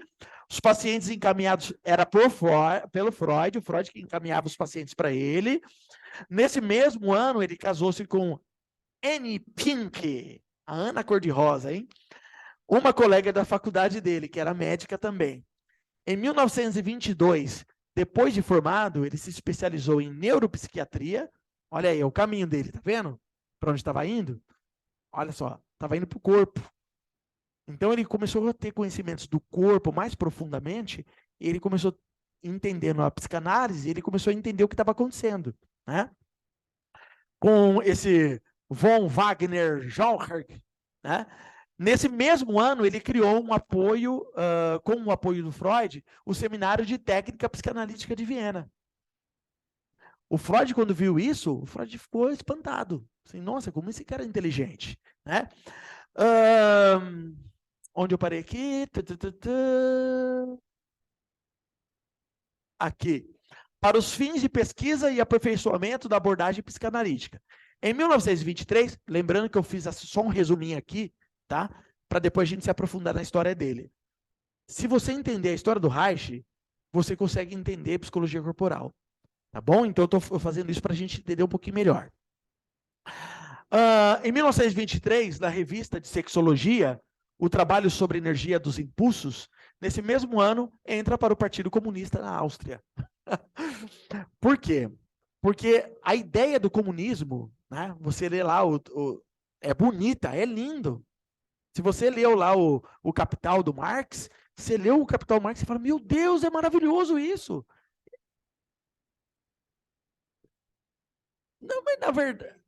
Os pacientes encaminhados era pelo Freud, o Freud que encaminhava os pacientes para ele. Nesse mesmo ano, ele casou-se com Annie Pink, a Ana Cor-de-Rosa, hein? Uma colega da faculdade dele, que era médica também. Em 1922, depois de formado, ele se especializou em neuropsiquiatria. Olha aí, é o caminho dele, tá vendo? Para onde estava indo? Olha só, estava indo para o corpo. Então ele começou a ter conhecimentos do corpo mais profundamente, e ele começou entendendo a psicanálise, ele começou a entender o que estava acontecendo, né? Com esse von Wagner-Jauch, né? Nesse mesmo ano, ele criou um apoio, com o apoio do Freud, o Seminário de Técnica Psicanalítica de Viena. O Freud, quando viu isso, o Freud ficou espantado. Assim, nossa, como esse cara é inteligente, né? Onde eu parei aqui? Aqui. Para os fins de pesquisa e aperfeiçoamento da abordagem psicanalítica. Em 1923, lembrando que eu fiz só um resuminho aqui, tá? Para depois a gente se aprofundar na história dele. Se você entender a história do Reich, você consegue entender psicologia corporal. Tá bom? Então eu estou fazendo isso para a gente entender um pouquinho melhor. Em 1923, na revista de Sexologia, o trabalho sobre energia dos impulsos, nesse mesmo ano, entra para o Partido Comunista na Áustria. Por quê? Porque a ideia do comunismo, né, você lê lá, é bonita, é lindo. Se você leu lá o Capital do Marx, você leu o Capital do Marx e fala, meu Deus, é maravilhoso isso. Não, mas na verdade...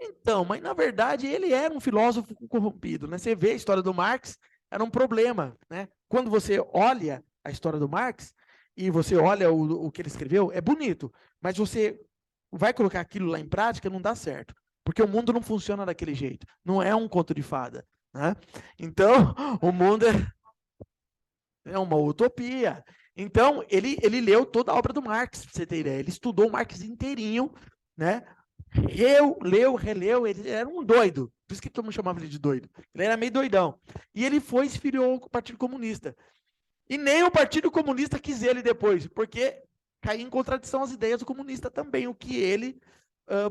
Então, mas na verdade ele era um filósofo corrompido, né? Você vê a história do Marx, era um problema, né? Quando você olha a história do Marx, e você olha o que ele escreveu, é bonito, mas você vai colocar aquilo lá em prática, não dá certo. Porque o mundo não funciona daquele jeito. Não é um conto de fada. Né? Então, o mundo é uma utopia. Então, ele leu toda a obra do Marx, pra você ter ideia. Ele estudou o Marx inteirinho, né? Leu, releu, ele era um doido. Por isso que todo mundo chamava ele de doido. Ele era meio doidão. E ele foi e se filiou ao Partido Comunista. E nem o Partido Comunista quis ele depois, porque caiu em contradição às ideias do comunista também, o que ele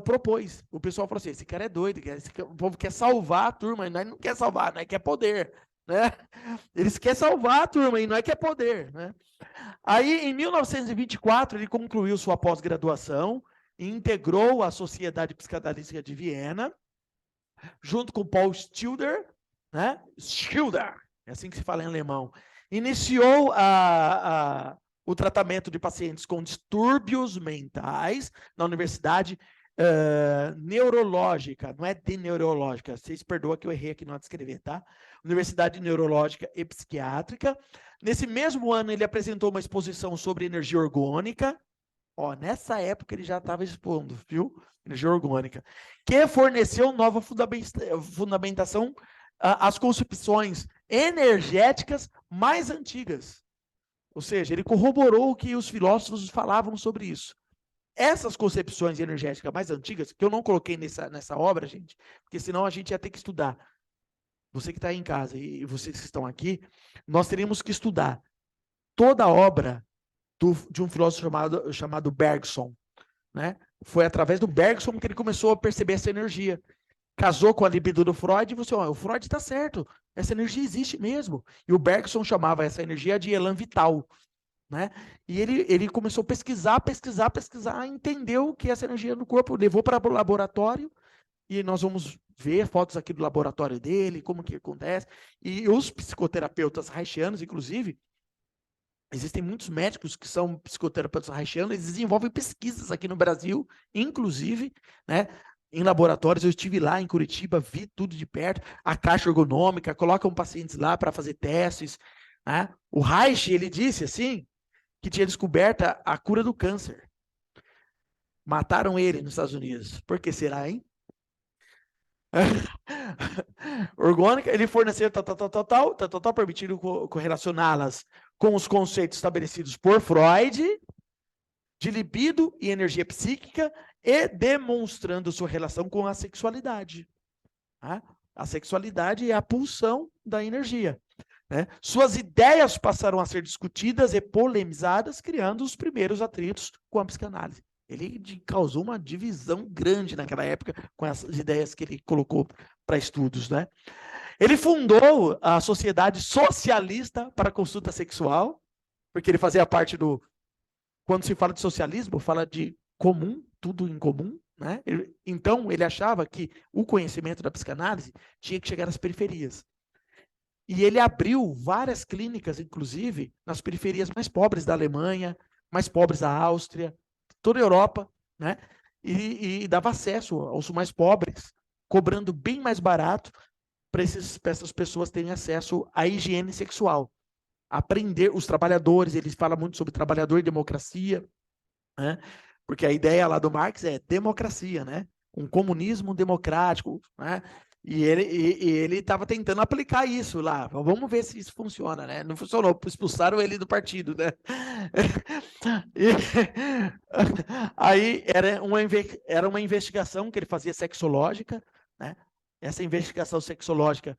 propôs. O pessoal falou assim, esse cara é doido, o povo quer salvar a turma, e nós não quer salvar, nós quer poder. Né? Eles querem salvar a turma, e nós quer poder. Né? Aí, em 1924, ele concluiu sua pós-graduação e integrou a Sociedade Psicanalítica de Viena, junto com Paul Schilder, né? Schilder, é assim que se fala em alemão. Iniciou o tratamento de pacientes com distúrbios mentais na Universidade Neurológica, não é de neurológica, vocês perdoam que eu errei aqui na hora de escrever, tá? Universidade Neurológica e Psiquiátrica. Nesse mesmo ano, ele apresentou uma exposição sobre energia orgânica. Ó, nessa época ele já estava expondo, viu? Energia orgânica. Que forneceu nova fundamentação às concepções energéticas mais antigas. Ou seja, ele corroborou o que os filósofos falavam sobre isso. Essas concepções energéticas mais antigas, que eu não coloquei nessa obra, gente, porque senão a gente ia ter que estudar. Você que está aí em casa e vocês que estão aqui, nós teríamos que estudar toda a obra de um filósofo chamado Bergson. Né? Foi através do Bergson que ele começou a perceber essa energia. Casou com a libido do Freud e você, o Freud está certo, essa energia existe mesmo. E o Bergson chamava essa energia de elan vital. Né? E ele começou a pesquisar, entendeu que essa energia no corpo levou para o laboratório, e nós vamos ver fotos aqui do laboratório dele, como que acontece. E os psicoterapeutas reichianos, inclusive, existem muitos médicos que são psicoterapeutas reichianos, eles desenvolvem pesquisas aqui no Brasil, inclusive, né, em laboratórios. Eu estive lá em Curitiba, vi tudo de perto, a caixa ergonômica, colocam pacientes lá para fazer testes. Né? O Reich, ele disse assim, que tinha descoberto a cura do câncer. Mataram ele nos Estados Unidos. Por que será, hein? Orgânica, ele forneceu tal, permitindo correlacioná-las com os conceitos estabelecidos por Freud, de libido e energia psíquica, e demonstrando sua relação com a sexualidade. Tá? A sexualidade é a pulsão da energia. Né? Suas ideias passaram a ser discutidas e polemizadas, criando os primeiros atritos com a psicanálise. Ele causou uma divisão grande naquela época com essas ideias que ele colocou para estudos. Né? Ele fundou a Sociedade Socialista para a Consulta Sexual, porque ele fazia parte do... Quando se fala de socialismo, fala de comum, tudo em comum. Né? Então, ele achava que o conhecimento da psicanálise tinha que chegar às periferias. E ele abriu várias clínicas, inclusive, nas periferias mais pobres da Alemanha, mais pobres da Áustria, toda a Europa, né? E dava acesso aos mais pobres, cobrando bem mais barato para essas pessoas terem acesso à higiene sexual. Aprender, os trabalhadores, eles falam muito sobre trabalhador e democracia, né? Porque a ideia lá do Marx é democracia, né? Um comunismo democrático, né? E ele estava tentando aplicar isso lá. Vamos ver se isso funciona, né? Não funcionou, expulsaram ele do partido, né? Aí era uma investigação que ele fazia sexológica, né? Essa investigação sexológica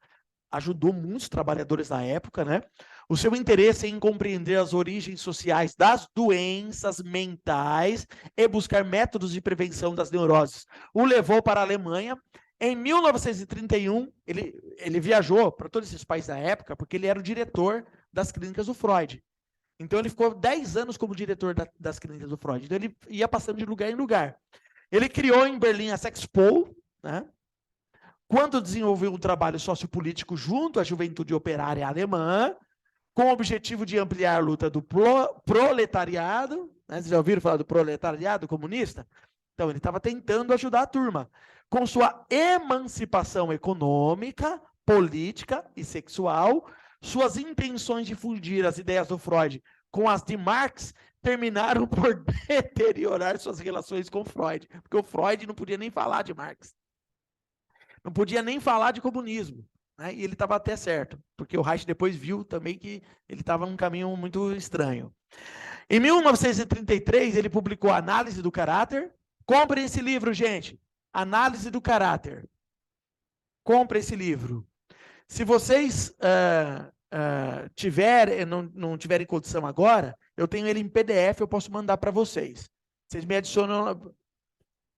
ajudou muitos trabalhadores da época, né? O seu interesse em compreender as origens sociais das doenças mentais e buscar métodos de prevenção das neuroses o levou para a Alemanha. Em 1931, ele viajou para todos esses países da época, porque ele era o diretor das clínicas do Freud. Então, ele ficou 10 anos como diretor das clínicas do Freud. Então, ele ia passando de lugar em lugar. Ele criou em Berlim a Sexpol, né? Quando desenvolveu um trabalho sociopolítico junto à juventude operária alemã, com o objetivo de ampliar a luta do proletariado. Né? Vocês já ouviram falar do proletariado comunista? Então, ele estava tentando ajudar a turma com sua emancipação econômica, política e sexual, suas intenções de difundir as ideias do Freud com as de Marx, terminaram por deteriorar suas relações com Freud, porque o Freud não podia nem falar de Marx, não podia nem falar de comunismo, né? E ele estava até certo, porque o Reich depois viu também que ele estava num caminho muito estranho. Em 1933, ele publicou Análise do Caráter. Comprem esse livro, gente. Análise do Caráter. Comprem esse livro. Se vocês não tiverem condição agora, eu tenho ele em PDF, eu posso mandar para vocês. Vocês me adicionam,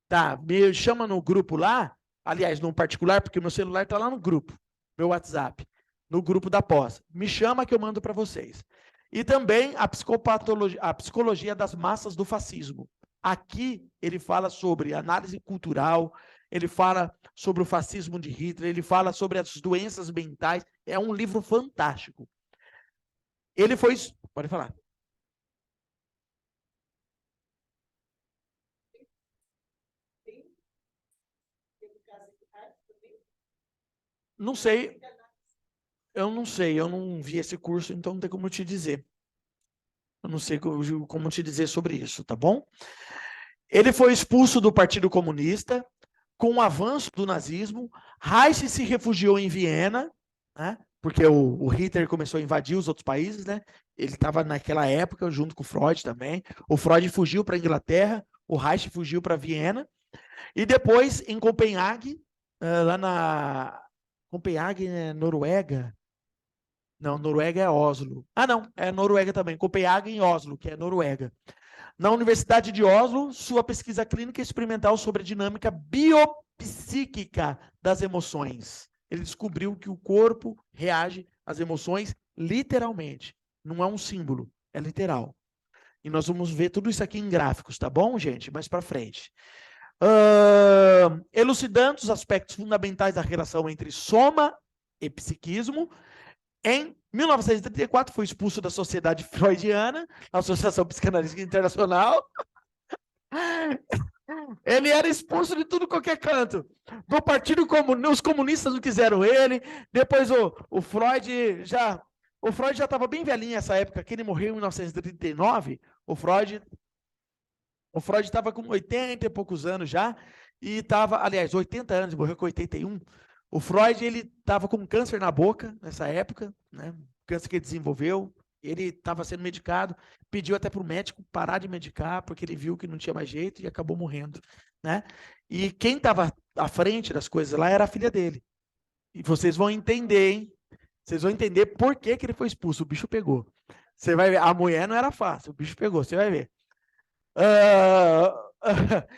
tá? Me chama no grupo lá, aliás, no particular, porque meu celular está lá no grupo, meu WhatsApp, no grupo da pós. Me chama que eu mando para vocês. E também a psicologia das massas do fascismo. Aqui ele fala sobre análise cultural, ele fala sobre o fascismo de Hitler, ele fala sobre as doenças mentais. É um livro fantástico. Ele foi... Pode falar. Não sei. Eu não sei, eu não vi esse curso, então não tem como eu te dizer. Eu não sei como te dizer sobre isso, tá bom? Ele foi expulso do Partido Comunista com o avanço do nazismo. Reich se refugiou em Viena, né? Porque o Hitler começou a invadir os outros países, né? Ele estava naquela época junto com o Freud também. O Freud fugiu para a Inglaterra, o Reich fugiu para Viena. E depois, em Copenhague, lá na... Copenhague, né? Noruega. Não, Noruega é Oslo. Ah, não, é Noruega também. Copenhague em Oslo, que é Noruega. Na Universidade de Oslo, sua pesquisa clínica experimental sobre a dinâmica biopsíquica das emoções. Ele descobriu que o corpo reage às emoções literalmente. Não é um símbolo, é literal. E nós vamos ver tudo isso aqui em gráficos, tá bom, gente? Mais para frente. Elucidando os aspectos fundamentais da relação entre soma e psiquismo. Em 1934, foi expulso da Sociedade Freudiana, Associação Psicanalítica Internacional. Ele era expulso de tudo qualquer canto. Do Partido Comunista, os comunistas não quiseram ele. Depois o Freud já estava bem velhinho nessa época, que ele morreu em 1939. O Freud estava com 80 e poucos anos já, e estava, aliás, 80 anos, morreu com 81. O Freud, ele estava com câncer na boca nessa época, né? Câncer que ele desenvolveu, ele estava sendo medicado, pediu até para o médico parar de medicar, porque ele viu que não tinha mais jeito e acabou morrendo, né? E quem estava à frente das coisas lá era a filha dele. E vocês vão entender, hein? Vocês vão entender por que ele foi expulso. O bicho pegou. Você vai ver, a mulher não era fácil, o bicho pegou, você vai ver.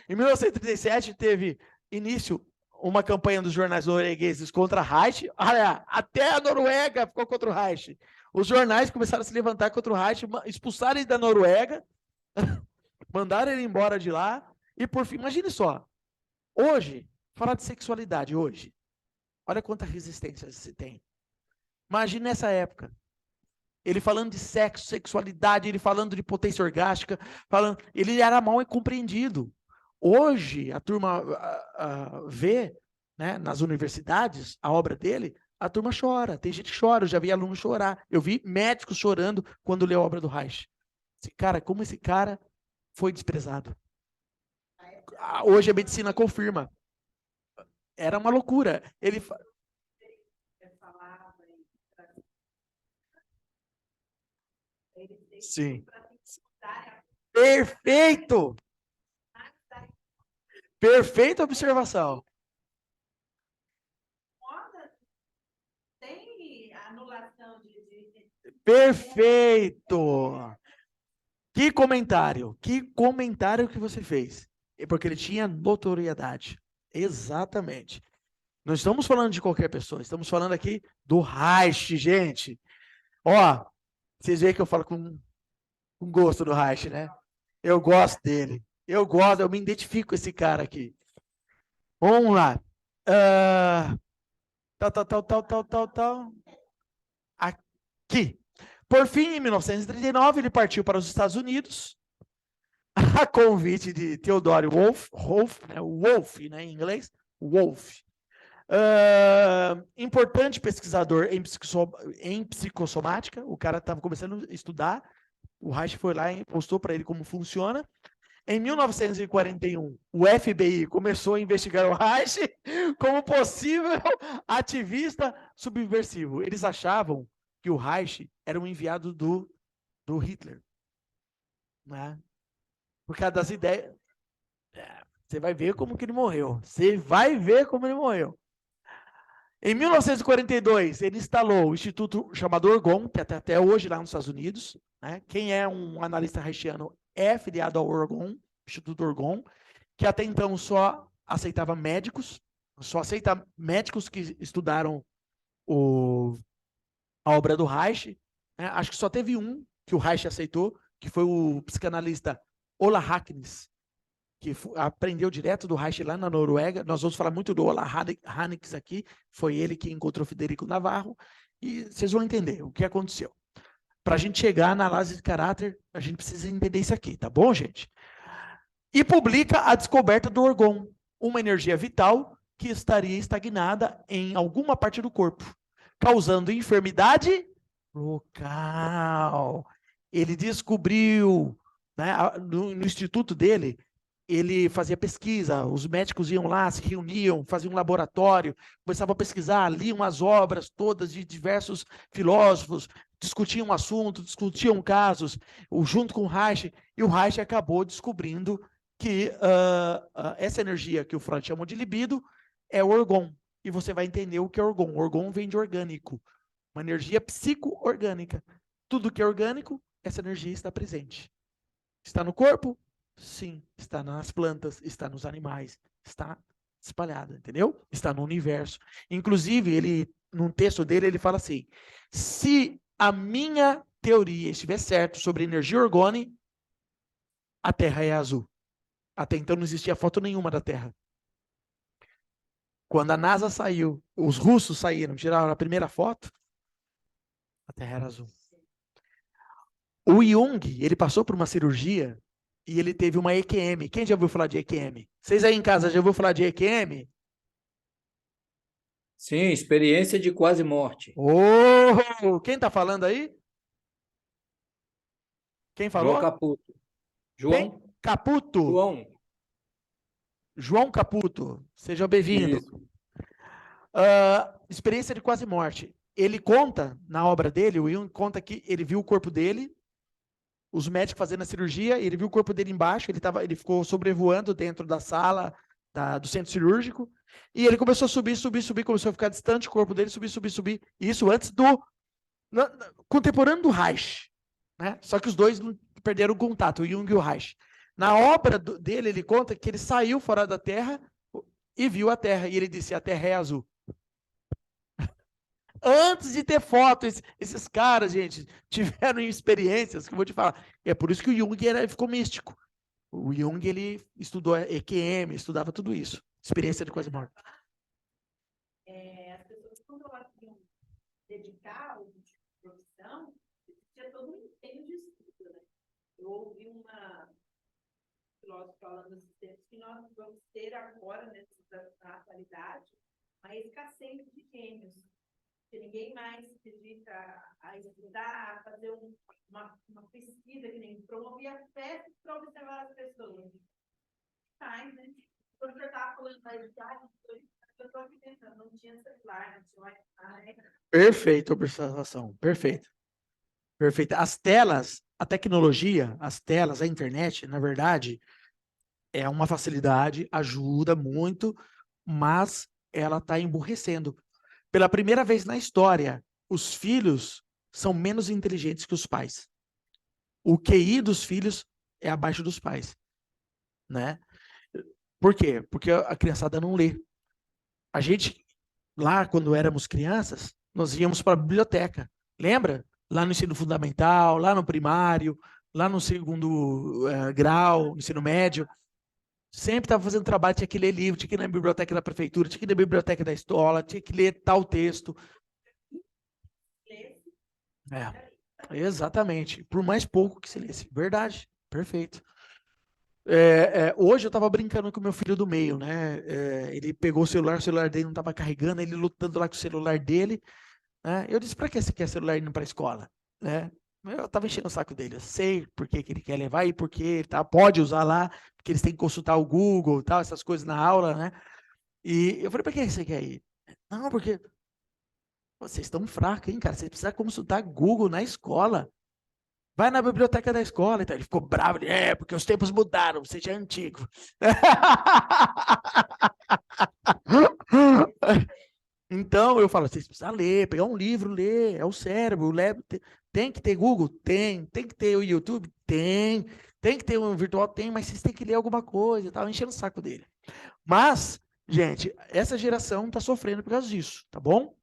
Em 1937 teve início uma campanha dos jornais noruegueses contra Reich. Olha, até a Noruega ficou contra o Reich. Os jornais começaram a se levantar contra o Reich, expulsaram ele da Noruega, mandaram ele embora de lá, e por fim, imagine só, hoje, falar de sexualidade hoje, olha quanta resistência se tem. Imagine nessa época, ele falando de sexo, sexualidade, ele falando de potência orgástica, ele era mal compreendido. Hoje, a turma vê, né, nas universidades, a obra dele, a turma chora, tem gente que chora, eu já vi aluno chorar, eu vi médicos chorando quando leu a obra do Reich. Como esse cara foi desprezado. Hoje a medicina confirma. Era uma loucura. Ele... Sim. Perfeito! Perfeita observação. Tem anulação de... Perfeito! Que comentário que você fez. É porque ele tinha notoriedade. Exatamente. Não estamos falando de qualquer pessoa, estamos falando aqui do Reich, gente. Ó, vocês veem que eu falo com gosto do Reich, né? Eu gosto dele. Eu me identifico com esse cara aqui. Vamos lá. Tal. Aqui. Por fim, em 1939, ele partiu para os Estados Unidos, a convite de Theodore Wolff, Wolff, né, em inglês, Wolff. Importante pesquisador em psicossomática, o cara estava começando a estudar O Reich foi lá e mostrou para ele como funciona. Em 1941, o FBI começou a investigar o Reich como possível ativista subversivo. Eles achavam que o Reich era um enviado do Hitler, né? Por causa das ideias. Você vai ver como que ele morreu. Você vai ver como ele morreu. Em 1942, ele instalou o instituto chamado Orgon, que até hoje lá nos Estados Unidos, né? Quem é um analista reichiano é filiado ao Orgon, Instituto Orgon, que até então só aceitava médicos, só aceita médicos que estudaram a obra do Reich, né? Acho que só teve um que o Reich aceitou, que foi o psicanalista Ola Hacknes, que aprendeu direto do Reich lá na Noruega. Nós vamos falar muito do Ola Hacknes aqui, foi ele que encontrou Federico Navarro, e vocês vão entender o que aconteceu. Para a gente chegar na análise de caráter, a gente precisa entender isso aqui, tá bom, gente? E publica a descoberta do Orgon, uma energia vital que estaria estagnada em alguma parte do corpo, causando enfermidade local. Ele descobriu, né, no instituto dele, ele fazia pesquisa, os médicos iam lá, se reuniam, faziam um laboratório, começavam a pesquisar, liam as obras todas de diversos filósofos, discutiam assuntos, discutiam casos, junto com o Reich, e o Reich acabou descobrindo que essa energia que o Freud chamou de libido é o orgon. E você vai entender o que é orgon. Orgon vem de orgânico, uma energia psico-orgânica. Tudo que é orgânico, essa energia está presente. Está no corpo? Sim. Está nas plantas, está nos animais, está espalhada, entendeu? Está no universo. Inclusive, ele, num texto dele, ele fala assim: se a minha teoria estiver certa sobre energia orgone, a Terra é azul. Até então não existia foto nenhuma da Terra. Quando a NASA saiu, os russos saíram, tiraram a primeira foto, a Terra era azul. O Jung, ele passou por uma cirurgia e ele teve uma EQM. Quem já ouviu falar de EQM? Vocês aí em casa já ouviu falar de EQM? Sim, experiência de quase morte. Oh, quem tá falando aí? Quem João falou? Caputo. Quem? João? Caputo. João Caputo. Seja bem-vindo. Experiência de quase morte. Ele conta, na obra dele, o Jung conta que ele viu o corpo dele, os médicos fazendo a cirurgia, ele viu o corpo dele embaixo, ele ficou sobrevoando dentro da sala do centro cirúrgico, e ele começou a subir, começou a ficar distante, o corpo dele subir. Isso antes contemporâneo do Reich, né? Só que os dois perderam o contato, o Jung e o Reich. Na obra dele, ele conta que ele saiu fora da Terra e viu a Terra, e ele disse: a Terra é azul. Antes de ter foto, esses caras, gente, tiveram experiências que eu vou te falar. É por isso que o Jung ficou místico. O Jung, ele estudou EQM, estudava tudo isso. Experiência de quase morte. As pessoas, quando elas iam dedicar algum tipo de profissão, tinha todo um empenho de estudo, né? Eu ouvi uma filósofa falando esses tempos que nós vamos ter agora, na atualidade, uma escassez de gênios. Que ninguém mais se dedica a estudar, a fazer uma pesquisa que nem promovia festas para observar as pessoas. Faz, né? Quando você estava falando da idade, eu estou aqui pensando, não tinha celular, não tinha Wi-Fi. Perfeito, observação. Perfeito. Perfeito. As telas, a tecnologia, as telas, a internet, na verdade, é uma facilidade, ajuda muito, mas ela está emburrecendo. Pela primeira vez na história, os filhos são menos inteligentes que os pais. O QI dos filhos é abaixo dos pais, né? Por quê? Porque a criançada não lê. A gente, lá quando éramos crianças, nós íamos para a biblioteca. Lembra? Lá no ensino fundamental, lá no primário, lá no segundo grau, ensino médio. Sempre estava fazendo trabalho, tinha que ler livro, tinha que ir na biblioteca da prefeitura, tinha que ir na biblioteca da escola, tinha que ler tal texto. Exatamente. Por mais pouco que se lesse. Verdade. Perfeito. Hoje eu estava brincando com o meu filho do meio, né? Ele pegou o celular dele não estava carregando, ele lutando lá com o celular dele. Né? Eu disse: para que você quer celular indo para a escola? Né? Eu estava enchendo o saco dele. Eu sei por que que ele quer levar e por que tá, pode usar lá, porque eles têm que consultar o Google, tal, essas coisas na aula, né? E eu falei, para que você quer ir? Não, porque vocês estão fracos, hein, cara? Você precisa consultar Google na escola. Vai na biblioteca da escola. Então, ele ficou bravo. Porque os tempos mudaram, você já é antigo. Então, eu falo, vocês precisam ler, pegar um livro, ler, é o cérebro, tem que ter Google? Tem que ter o YouTube? Tem que ter um virtual? Tem, mas vocês têm que ler alguma coisa, tava enchendo o saco dele. Mas, gente, essa geração está sofrendo por causa disso, tá bom?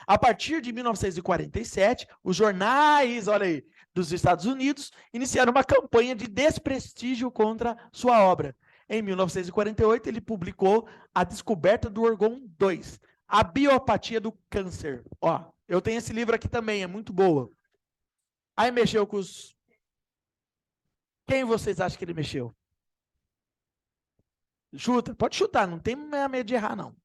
A partir de 1947, os jornais, olha aí, dos Estados Unidos, iniciaram uma campanha de desprestígio contra sua obra. Em 1948, ele publicou A Descoberta do Orgon 2, A Biopatia do Câncer. Ó, eu tenho esse livro aqui também, é muito boa. Aí mexeu com os... Quem vocês acham que ele mexeu? Chuta, pode chutar, não tem medo de errar, não.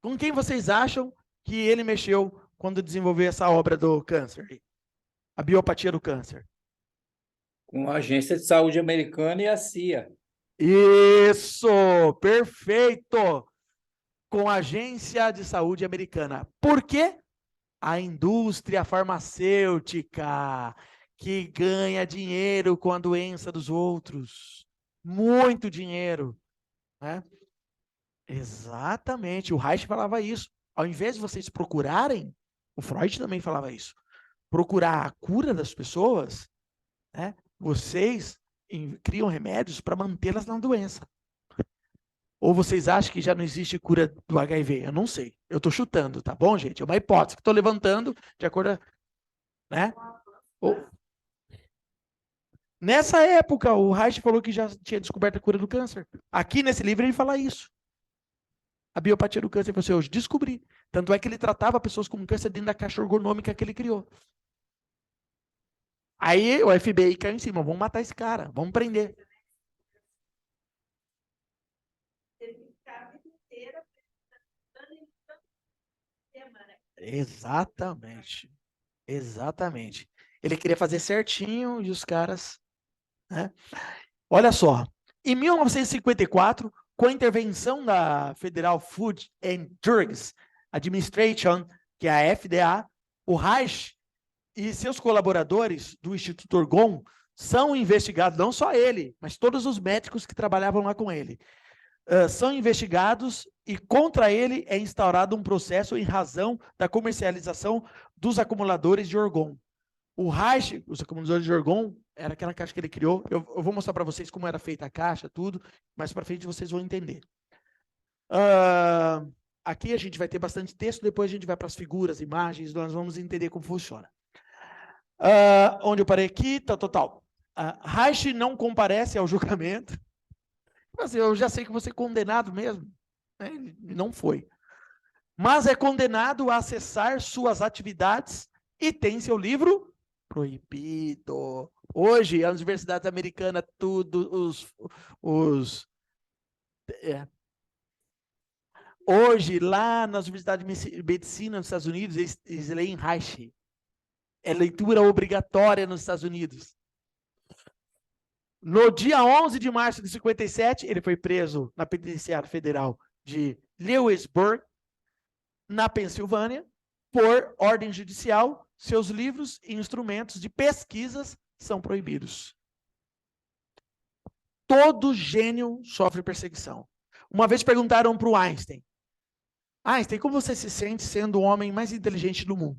Com quem vocês acham que ele mexeu quando desenvolveu essa obra do câncer? A biopatia do câncer. Com a Agência de Saúde Americana e a CIA. Isso! Perfeito! Com a Agência de Saúde Americana. Por quê? A indústria farmacêutica que ganha dinheiro com a doença dos outros. Muito dinheiro. Né? Exatamente. O Reich falava isso. Ao invés de vocês procurarem, o Freud também falava isso, procurar a cura das pessoas, né? Vocês criam remédios para mantê-las na doença. Ou vocês acham que já não existe cura do HIV? Eu não sei. Eu estou chutando, tá bom, gente? É uma hipótese que estou levantando de acordo, né? Nessa época, o Reich falou que já tinha descoberto a cura do câncer. Aqui nesse livro ele fala isso. A biopatia do câncer, você hoje descobri. Tanto é que ele tratava pessoas com câncer dentro da caixa ergonômica que ele criou. Aí o FBI caiu em cima, vamos matar esse cara, vamos prender. Exatamente. Exatamente. Ele queria fazer certinho e os caras... Né? Olha só, em 1954, com a intervenção da Federal Food and Drugs Administration, que é a FDA, o Reich e seus colaboradores do Instituto Orgon são investigados, não só ele, mas todos os médicos que trabalhavam lá com ele, são investigados e contra ele é instaurado um processo em razão da comercialização dos acumuladores de Orgon. O Reich, os acumuladores de Orgon, era aquela caixa que ele criou. Eu vou mostrar para vocês como era feita a caixa, tudo, mais para frente vocês vão entender. Aqui a gente vai ter bastante texto, depois a gente vai para as figuras, imagens, nós vamos entender como funciona. Onde eu parei aqui, tal. Reich não comparece ao julgamento. Mas eu já sei que você é condenado mesmo. Né? Ele não foi. Mas é condenado a acessar suas atividades e tem seu livro proibido. Hoje, a Universidade Americana, tudo, hoje, lá na Universidade de Medicina nos Estados Unidos, eles leem Reich. É leitura obrigatória nos Estados Unidos. No dia 11 de março de 57, ele foi preso na Penitenciária Federal de Lewisburg, na Pensilvânia, por ordem judicial. Seus livros e instrumentos de pesquisas são proibidos. Todo gênio sofre perseguição. Uma vez perguntaram para o Einstein, como você se sente sendo o homem mais inteligente do mundo?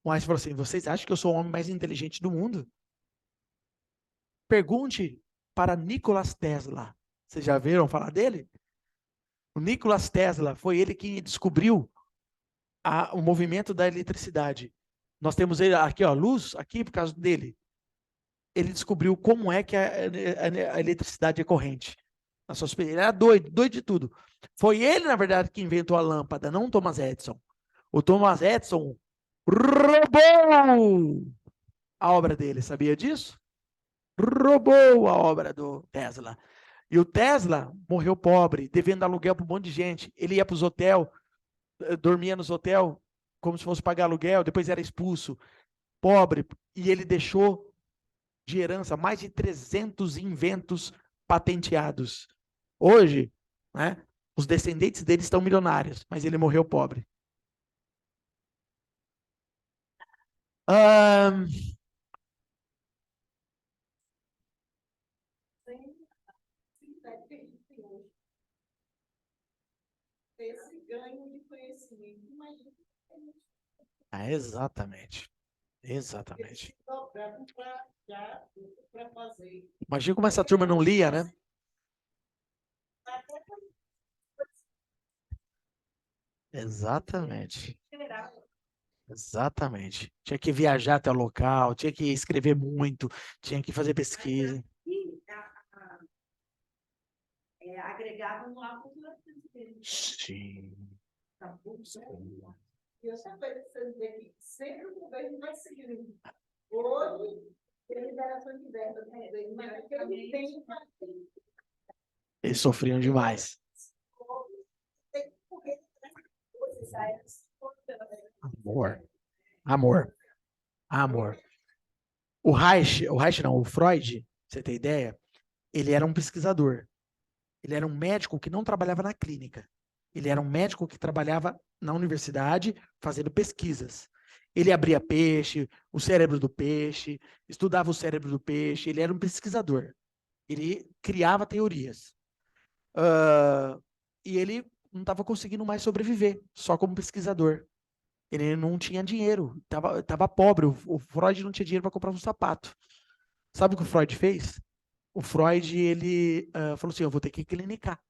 O Einstein falou assim, vocês acham que eu sou o homem mais inteligente do mundo? Pergunte para Nikola Tesla. Vocês já viram falar dele? O Nikola Tesla foi ele que descobriu o movimento da eletricidade. Nós temos ele aqui, ó, luz, aqui por causa dele. Ele descobriu como é que a eletricidade é corrente. Ele era doido de tudo. Foi ele, na verdade, que inventou a lâmpada, não o Thomas Edison. O Thomas Edison roubou a obra dele, sabia disso? Roubou a obra do Tesla. E o Tesla morreu pobre, devendo aluguel para um monte de gente. Ele ia para os hotéis, dormia nos hotéis, como se fosse pagar aluguel, depois era expulso. pobre, e ele deixou de herança mais de 300 inventos patenteados. Hoje, né, os descendentes dele estão milionários, mas ele morreu pobre. Esse ganho de conhecimento, imagina. Exatamente. Exatamente. Para fazer. Imagina como essa turma não lia, né? Exatamente. Exatamente. Tinha que viajar até o local, tinha que escrever muito, tinha que fazer pesquisa. Agregavam lá a cultura brasileira. Sim. E outra coisa que você vê que sempre o governo vai seguir. Hoje, tem liberação de verba, mas ele tem Eles sofriam demais. tem que correr atrás. Amor. Amor. Amor. O Reich não, o Freud, pra você ter ideia, ele era um pesquisador. Ele era um médico que não trabalhava na clínica. Ele era um médico que trabalhava na universidade fazendo pesquisas. Ele abria peixe, o cérebro do peixe, estudava o cérebro do peixe. Ele era um pesquisador. Ele criava teorias. E ele não estava conseguindo mais sobreviver, só como pesquisador. Ele não tinha dinheiro, estava pobre. O Freud não tinha dinheiro para comprar um sapato. Sabe o que o Freud fez? O Freud, ele falou assim, eu vou ter que clinicar.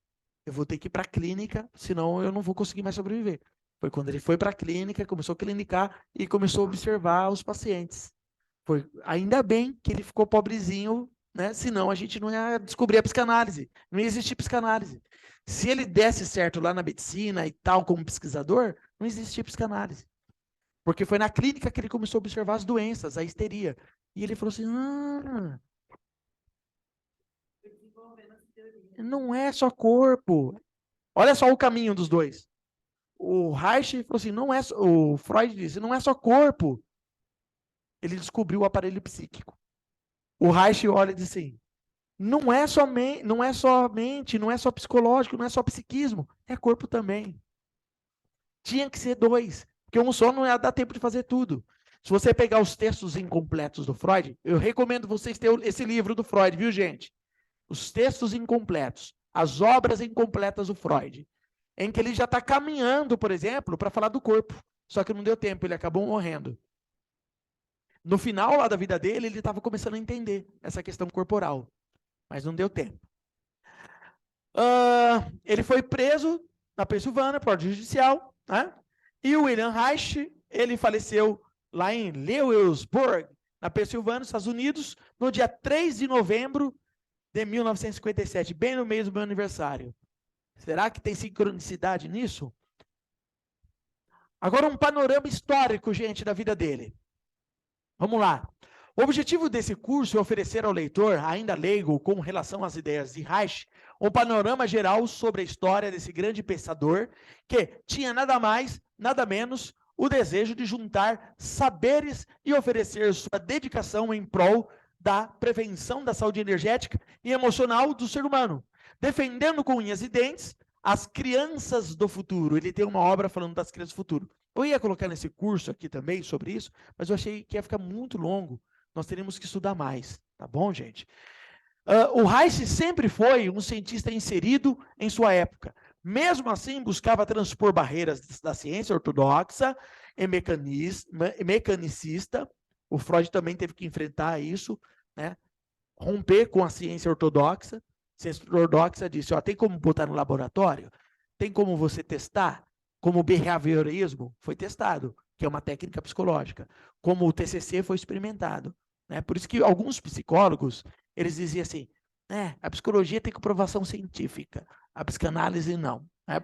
Eu vou ter que ir para a clínica, senão eu não vou conseguir mais sobreviver. Foi quando ele foi para a clínica, começou a clinicar e começou a observar os pacientes. Foi ainda bem que ele ficou pobrezinho, né? Senão a gente não ia descobrir a psicanálise. Não ia existir psicanálise. Se ele desse certo lá na medicina e tal, como pesquisador, não existia psicanálise. Porque foi na clínica que ele começou a observar as doenças, a histeria. E ele falou assim, não é só corpo. Olha só o caminho dos dois. O Reich falou assim, não é só, o Freud disse, não é só corpo. Ele descobriu o aparelho psíquico. O Reich olha e diz assim, não é só mente, não é só psicológico, não é só psiquismo, é corpo também. Tinha que ser dois, porque um só não ia dar tempo de fazer tudo. Se você pegar os textos incompletos do Freud, eu recomendo vocês terem esse livro do Freud, viu, gente? Os textos incompletos, as obras incompletas do Freud, em que ele já está caminhando, por exemplo, para falar do corpo. Só que não deu tempo, ele acabou morrendo. No final lá da vida dele, ele estava começando a entender essa questão corporal, mas não deu tempo. Ele foi preso na Pensilvânia, por ordem judicial, né? E o William Reich, ele faleceu lá em Lewisburg, na Pensilvânia, nos Estados Unidos, no dia 3 de novembro de 1957, bem no mês do meu aniversário. Será que tem sincronicidade nisso? Agora um panorama histórico, gente, da vida dele. Vamos lá. O objetivo desse curso é oferecer ao leitor, ainda leigo com relação às ideias de Reich, um panorama geral sobre a história desse grande pensador que tinha nada mais, nada menos, o desejo de juntar saberes e oferecer sua dedicação em prol da prevenção da saúde energética e emocional do ser humano, defendendo com unhas e dentes as crianças do futuro. Ele tem uma obra falando das crianças do futuro. Eu ia colocar nesse curso aqui também sobre isso, mas eu achei que ia ficar muito longo. Nós teríamos que estudar mais, tá bom, gente? O Reich sempre foi um cientista inserido em sua época. Mesmo assim, buscava transpor barreiras da ciência ortodoxa e mecanicista. O Freud também teve que enfrentar isso, né? Romper com a ciência ortodoxa. A ciência ortodoxa disse, ó, tem como botar no laboratório? Tem como você testar? Como o behaviorismo foi testado, que é uma técnica psicológica. Como o TCC foi experimentado. Né? Por isso que alguns psicólogos, eles diziam assim, a psicologia tem comprovação científica, a psicanálise não. Né?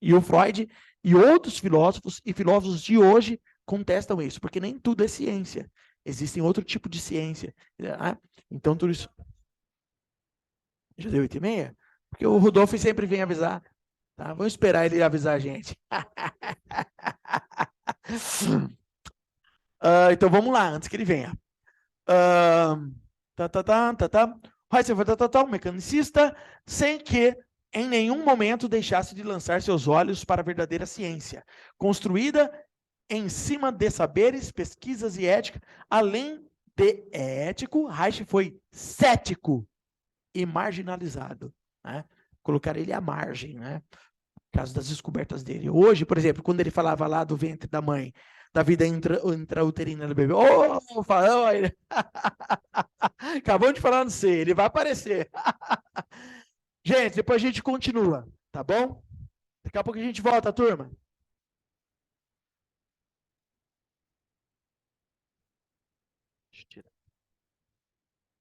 E o Freud e outros filósofos, e filósofos de hoje, contestam isso, porque nem tudo é ciência. Existem outro tipo de ciência. Né? Então, tudo isso... Já deu 8h30? Porque o Rudolf sempre vem avisar. Tá? Vamos esperar ele avisar a gente. Então vamos lá, antes que ele venha. Ah, Heisenberg foi um mecanicista sem que em nenhum momento deixasse de lançar seus olhos para a verdadeira ciência, construída em cima de saberes, pesquisas e ética. Além de ético, Reich foi cético e marginalizado, né? Colocar ele à margem, né? Por causa das descobertas dele. Hoje, por exemplo, quando ele falava lá do ventre da mãe, da vida intrauterina do bebê, acabou de falar no C, ele vai aparecer. Gente, depois a gente continua, tá bom? Daqui a pouco a gente volta, turma. Deixa eu tirar.